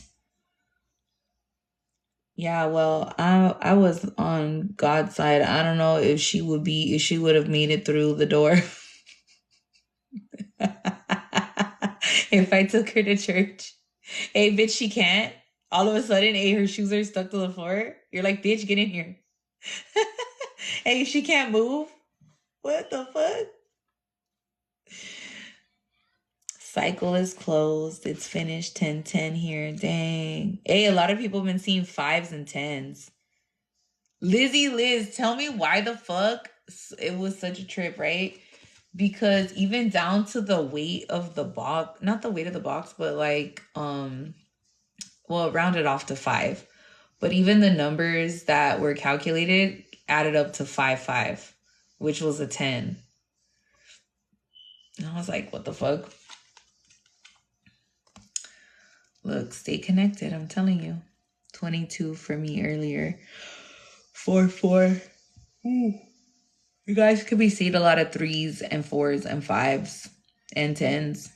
Yeah, well, I was on God's side. I don't know if she would have made it through the door. If I took her to church. Hey, bitch, she can't. All of a sudden, hey, her shoes are stuck to the floor. You're like, bitch, get in here. Hey, she can't move. What the fuck? Cycle is closed. It's finished 10-10 here. Dang. Hey, a lot of people have been seeing 5s and 10s. Liz, tell me why the fuck it was such a trip, right? Because even down to the weight of the box, not the weight of the box, but like, well, it rounded off to 5. But even the numbers that were calculated added up to 5, which was a 10. And I was like, what the fuck? Look, stay connected. I'm telling you. 22 for me earlier. 4. Ooh. You guys could be seeing a lot of 3s and 4s and 5s and 10s.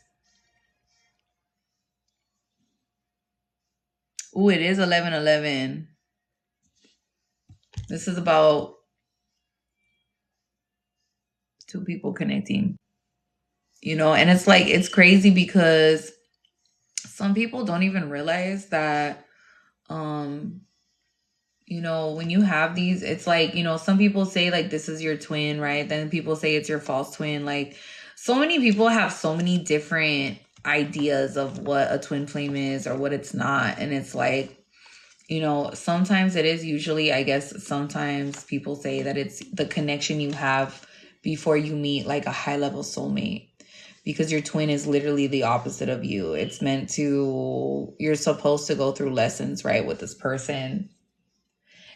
Ooh, it is 11:11. This is about 2 people connecting. You know, and it's like, it's crazy because some people don't even realize that, you know, when you have these, it's like, you know, some people say like this is your twin, right? Then people say it's your false twin. Like, so many people have so many different ideas of what a twin flame is or what it's not. And it's like, you know, sometimes it is, usually, I guess, sometimes people say that it's the connection you have before you meet like a high level soulmate, because your twin is literally the opposite of you. It's meant to, you're supposed to go through lessons, right, with this person.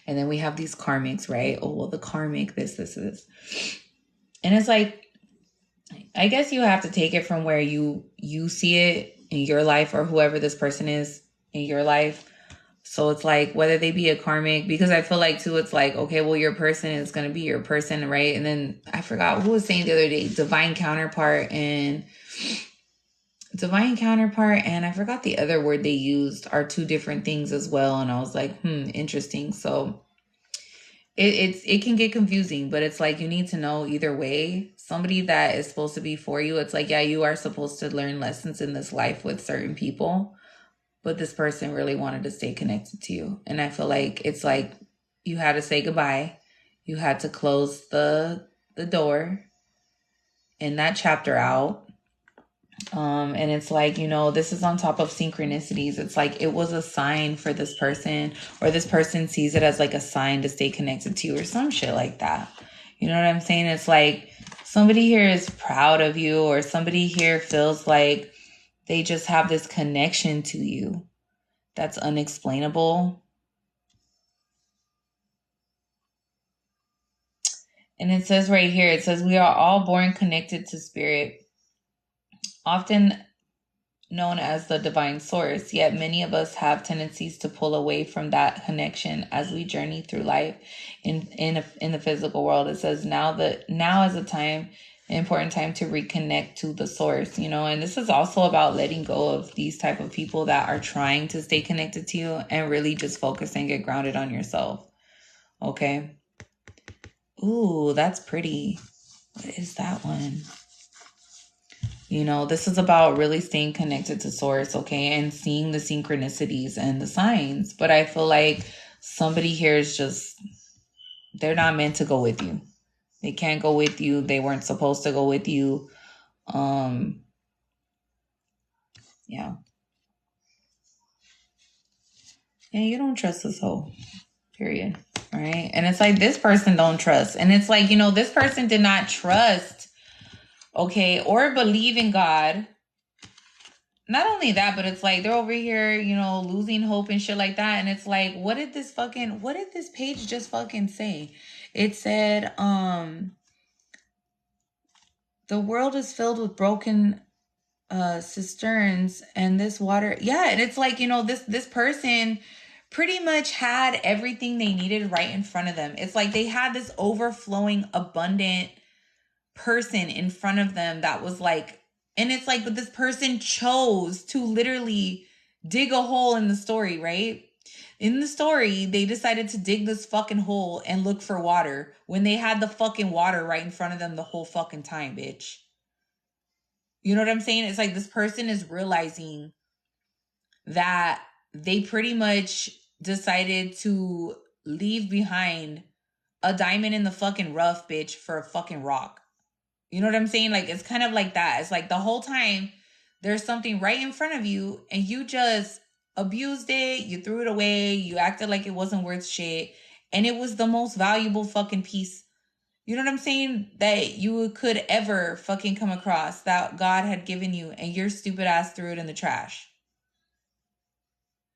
And then we have these karmics, right? Oh, well, the karmic, this. And it's like, I guess you have to take it from where you see it in your life, or whoever this person is in your life. So it's like, whether they be a karmic, because I feel like too, it's like, okay, well, your person is going to be your person, right? And then I forgot who was saying the other day, divine counterpart, and I forgot the other word they used, are 2 different things as well. And I was like, interesting. So it can get confusing, but it's like, you need to know either way. Somebody that is supposed to be for you, it's like, yeah, you are supposed to learn lessons in this life with certain people, but this person really wanted to stay connected to you. And I feel like it's like, you had to say goodbye. You had to close the door in that chapter out. And it's like, you know, this is on top of synchronicities. It's like, it was a sign for this person, or this person sees it as like a sign to stay connected to you, or some shit like that. You know what I'm saying? It's like, somebody here is proud of you, or somebody here feels like they just have this connection to you that's unexplainable. And it says right here, it says, we are all born connected to spirit, often known as the divine source, yet many of us have tendencies to pull away from that connection as we journey through life in the physical world. It says now is a time, important time to reconnect to the source, you know. And this is also about letting go of these type of people that are trying to stay connected to you, and really just focus and get grounded on yourself. Okay. Ooh, that's pretty. What is that one? You know, this is about really staying connected to source, okay, and seeing the synchronicities and the signs. But I feel like somebody here is just, they're not meant to go with you. They can't go with you. They weren't supposed to go with you. Yeah. Yeah, you don't trust this hoe. Period. All right. And it's like, this person don't trust. And it's like, you know, this person did not trust, okay, or believe in God. Not only that, but it's like, they're over here, you know, losing hope and shit like that. And it's like, what did this page just fucking say? It said, the world is filled with broken cisterns and this water. Yeah, and it's like, this person pretty much had everything they needed right in front of them. It's like they had this overflowing abundant person in front of them that was like, and it's like, but this person chose to literally dig a hole in the story, right? In the story, they decided to dig this fucking hole and look for water when they had the fucking water right in front of them the whole fucking time, bitch. You know what I'm saying? It's like this person is realizing that they pretty much decided to leave behind a diamond in the fucking rough, bitch, for a fucking rock. You know what I'm saying? Like, it's kind of like that. It's like the whole time there's something right in front of you and you just abused it, you threw it away, you acted like it wasn't worth shit, and it was the most valuable fucking piece, you know what I'm saying, that you could ever fucking come across that God had given you, and your stupid ass threw it in the trash.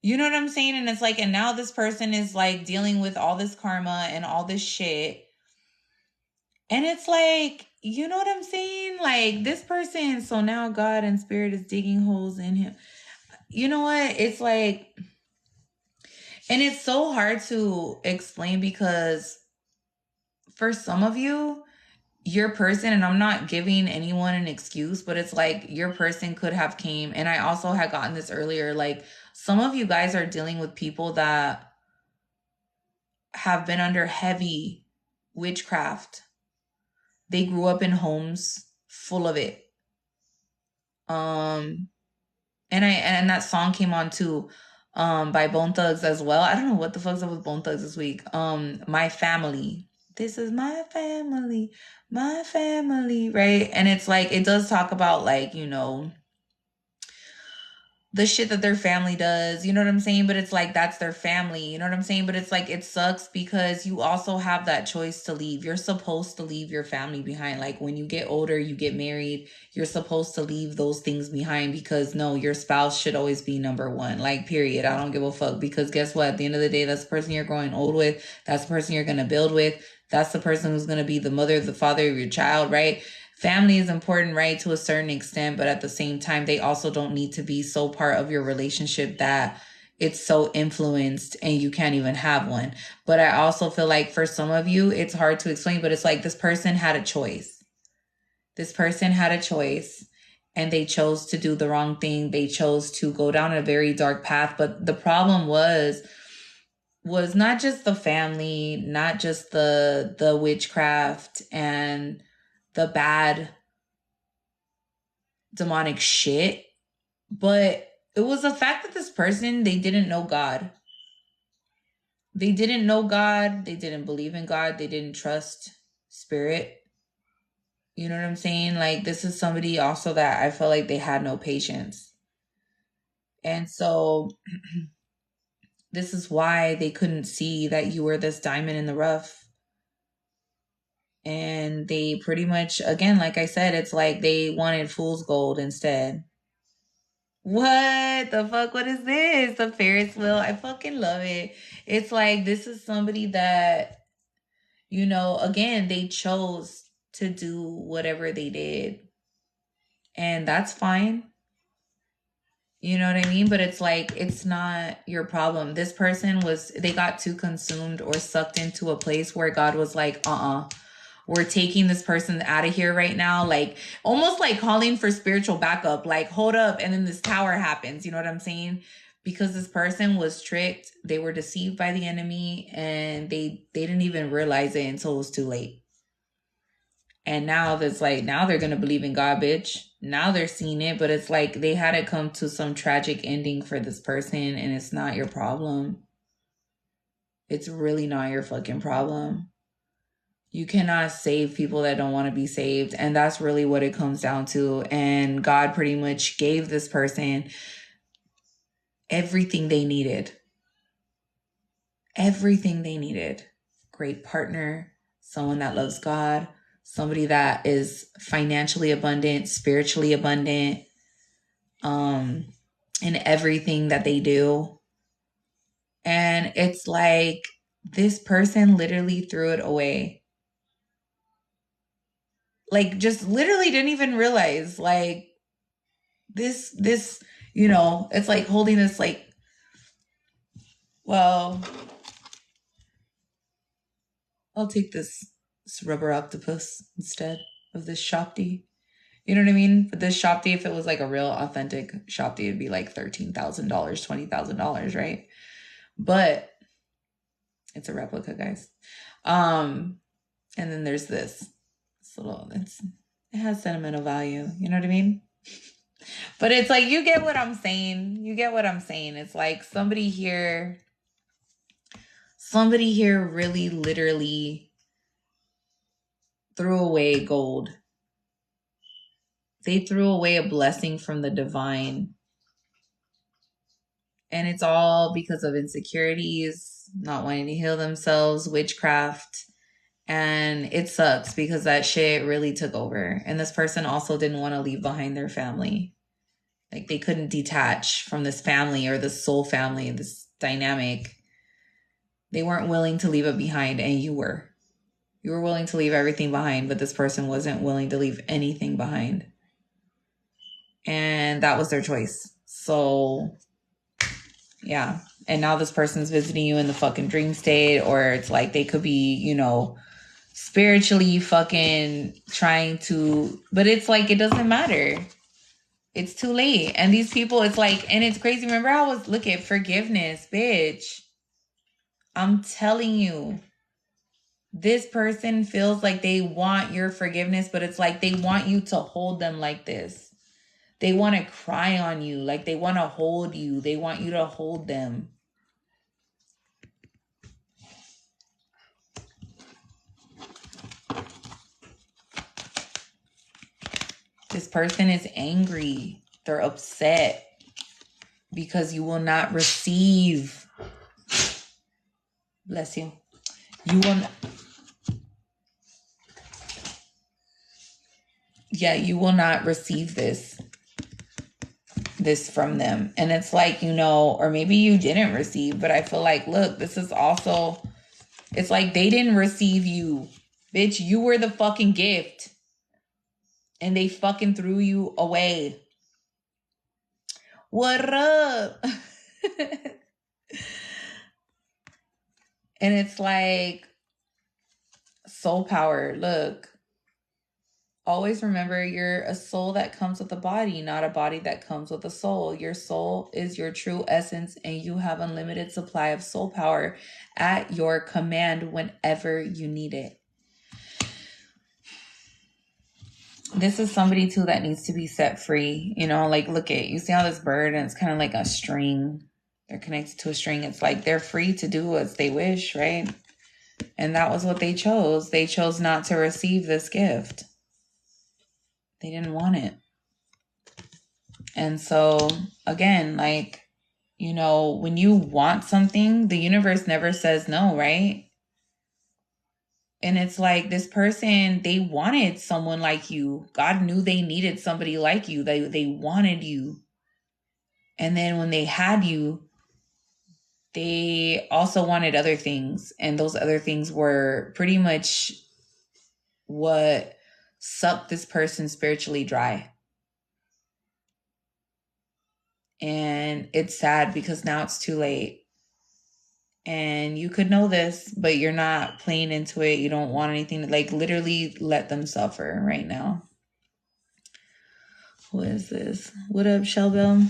You know what I'm saying? And it's like, and now this person is like dealing with all this karma and all this shit. And it's like, you know what I'm saying? Like, this person, so now God and spirit is digging holes in him. You know what? It's like, and it's so hard to explain because for some of you, your person, and I'm not giving anyone an excuse, but it's like your person could have came, and I also had gotten this earlier, like some of you guys are dealing with people that have been under heavy witchcraft. They grew up in homes full of it. Um and that song came on too, by Bone Thugs as well. I don't know what the fuck's up with Bone Thugs this week. My family. This is my family, right? And it's like it does talk about like, the shit that their family does, you know what I'm saying? But it's like that's their family, you know what I'm saying? But it's like it sucks because you also have that choice to leave. You're supposed to leave your family behind. Like when you get older, you get married, you're supposed to leave those things behind because no, your spouse should always be number one. Like, period. I don't give a fuck because guess what? At the end of the day, that's the person you're growing old with. That's the person you're going to build with. That's the person who's going to be the mother, the father of your child, right? Family is important, right, to a certain extent, but at the same time, they also don't need to be so part of your relationship that it's so influenced and you can't even have one. But I also feel like for some of you, it's hard to explain, but it's like this person had a choice. This person had a choice and they chose to do the wrong thing. They chose to go down a very dark path. But the problem was not just the family, not just the witchcraft and the bad demonic shit, but it was the fact that this person, they didn't know God. They didn't know God. They didn't believe in God. They didn't trust spirit. You know what I'm saying? Like, this is somebody also that I felt like they had no patience. And so this is why they couldn't see that you were this diamond in the rough. And they pretty much, again, like I said, it's like they wanted fool's gold instead. What the fuck? What is this? The Ferris wheel. I fucking love it. It's like this is somebody that, again, they chose to do whatever they did. And that's fine. You know what I mean? But it's like, it's not your problem. This person they got too consumed or sucked into a place where God was like, we're taking this person out of here right now. Like almost like calling for spiritual backup, like hold up. And then this tower happens. You know what I'm saying? Because this person was tricked. They were deceived by the enemy and they didn't even realize it until it was too late. And now that's like, now they're going to believe in God, bitch. Now they're seeing it, but it's like they had to come to some tragic ending for this person and it's not your problem. It's really not your fucking problem. You cannot save people that don't want to be saved. And that's really what it comes down to. And God pretty much gave this person everything they needed. Everything they needed. Great partner, someone that loves God, somebody that is financially abundant, spiritually abundant, in everything that they do. And it's like this person literally threw it away. Like just literally didn't even realize, like this, you know, it's like holding this like, well, I'll take this rubber octopus instead of this Shopti. You know what I mean? But this Shopti, if it was like a real authentic Shopti, it'd be like $13,000, $20,000, right? But it's a replica, guys. And then there's this little, it has sentimental value. You know what I mean? But it's like, you get what I'm saying. You get what I'm saying. It's like somebody here really literally threw away gold. They threw away a blessing from the divine. And it's all because of insecurities, not wanting to heal themselves, witchcraft. And it sucks because that shit really took over. And this person also didn't want to leave behind their family. Like they couldn't detach from this family or this soul family, this dynamic. They weren't willing to leave it behind, and you were. You were willing to leave everything behind, but this person wasn't willing to leave anything behind. And that was their choice. So, yeah. And now this person's visiting you in the fucking dream state, or it's like they could be, you know, spiritually fucking trying to, but it's like, it doesn't matter. It's too late. And these people, it's like, and it's crazy. Remember I was, look at forgiveness, bitch. I'm telling you, this person feels like they want your forgiveness, but it's like they want you to hold them like this. They want to cry on you. Like they want to hold you. They want you to hold them. This person is angry. They're upset because you will not receive. Bless you. You will not. Yeah, you will not receive this from them. And it's like, you know, or maybe you didn't receive, but I feel like, look, this is also, it's like they didn't receive you. Bitch, you were the fucking gift. And they fucking threw you away. What up? And it's like soul power. Look, always remember you're a soul that comes with a body, not a body that comes with a soul. Your soul is your true essence, and you have unlimited supply of soul power at your command whenever you need it. This is somebody too that needs to be set free. You know, like look at, you see how this bird, and it's kind of like a string. They're connected to a string. It's like they're free to do as they wish, right? And that was what they chose. They chose not to receive this gift. They didn't want it. And so, again, like, you know, when you want something, the universe never says no, right? And it's like this person, they wanted someone like you. God knew they needed somebody like you. They wanted you. And then when they had you, they also wanted other things. And those other things were pretty much what sucked this person spiritually dry. And it's sad because now it's too late. And you could know this, but you're not playing into it. You don't want anything to, like, literally let them suffer right now. What is this? What up, Shelbell?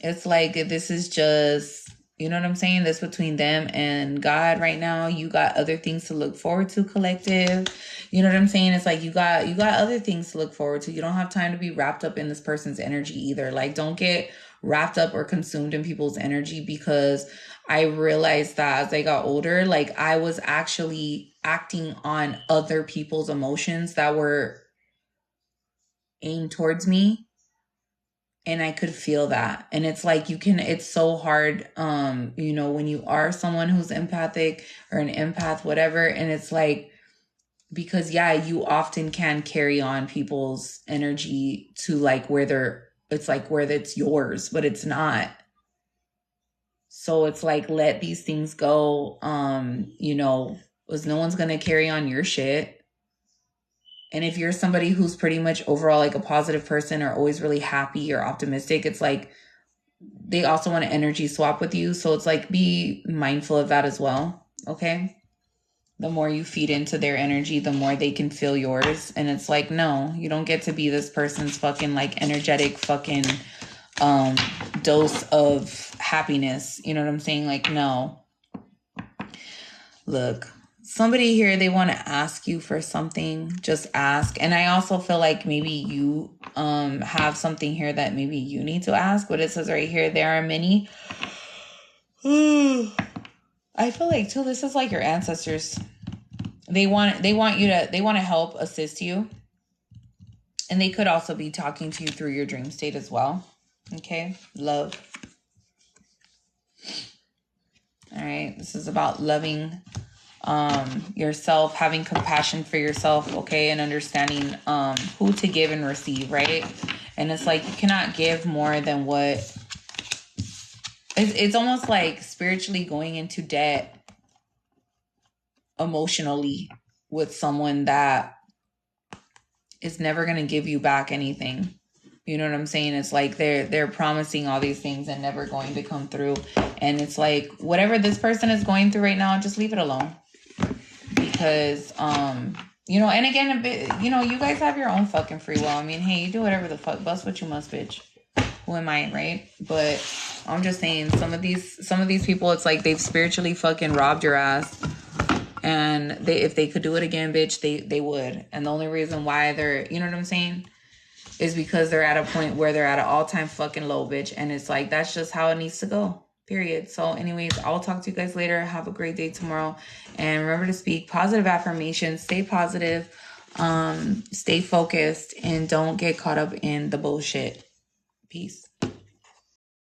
It's like this is just, you know what I'm saying? This between them and God right now. You got other things to look forward to, collective. You know what I'm saying? It's like you got other things to look forward to. You don't have time to be wrapped up in this person's energy either. Like, don't get wrapped up or consumed in people's energy, because I realized that as I got older, like I was actually acting on other people's emotions that were aimed towards me. And I could feel that. And it's like it's so hard, you know, when you are someone who's empathic or an empath, whatever. And it's like, because yeah, you often can carry on people's energy to like where it's like where it's yours, but it's not. So it's like, let these things go, you know, because no one's going to carry on your shit. And if you're somebody who's pretty much overall like a positive person or always really happy or optimistic, it's like they also want to energy swap with you. So it's like be mindful of that as well. Okay. The more you feed into their energy, the more they can feel yours. And it's like, no, you don't get to be this person's fucking like energetic fucking dose of happiness. You know what I'm saying? Like, no. Look, somebody here, they want to ask you for something. Just ask. And I also feel like maybe you have something here that maybe you need to ask. But it says right here, there are many. I feel like too, this is like your ancestors. They want to help assist you. And they could also be talking to you through your dream state as well. Okay, love. All right, this is about loving yourself, having compassion for yourself, okay, and understanding who to give and receive, right? And it's like you cannot give more than what. It's almost like spiritually going into debt emotionally with someone that is never going to give you back anything. You know what I'm saying? It's like they're promising all these things and never going to come through. And it's like whatever this person is going through right now, just leave it alone. Because you know, and again, a bit, you know, you guys have your own fucking free will. I mean, hey, you do whatever the fuck, bust what you must, bitch. Who am I, right? But I'm just saying, some of these people, it's like they've spiritually fucking robbed your ass. And if they could do it again, bitch, they would. And the only reason why they're, you know what I'm saying, is because they're at a point where they're at an all-time fucking low, bitch. And it's like, that's just how it needs to go, period. So anyways, I'll talk to you guys later. Have a great day tomorrow. And remember to speak positive affirmations. Stay positive. Stay focused. And don't get caught up in the bullshit. Peace.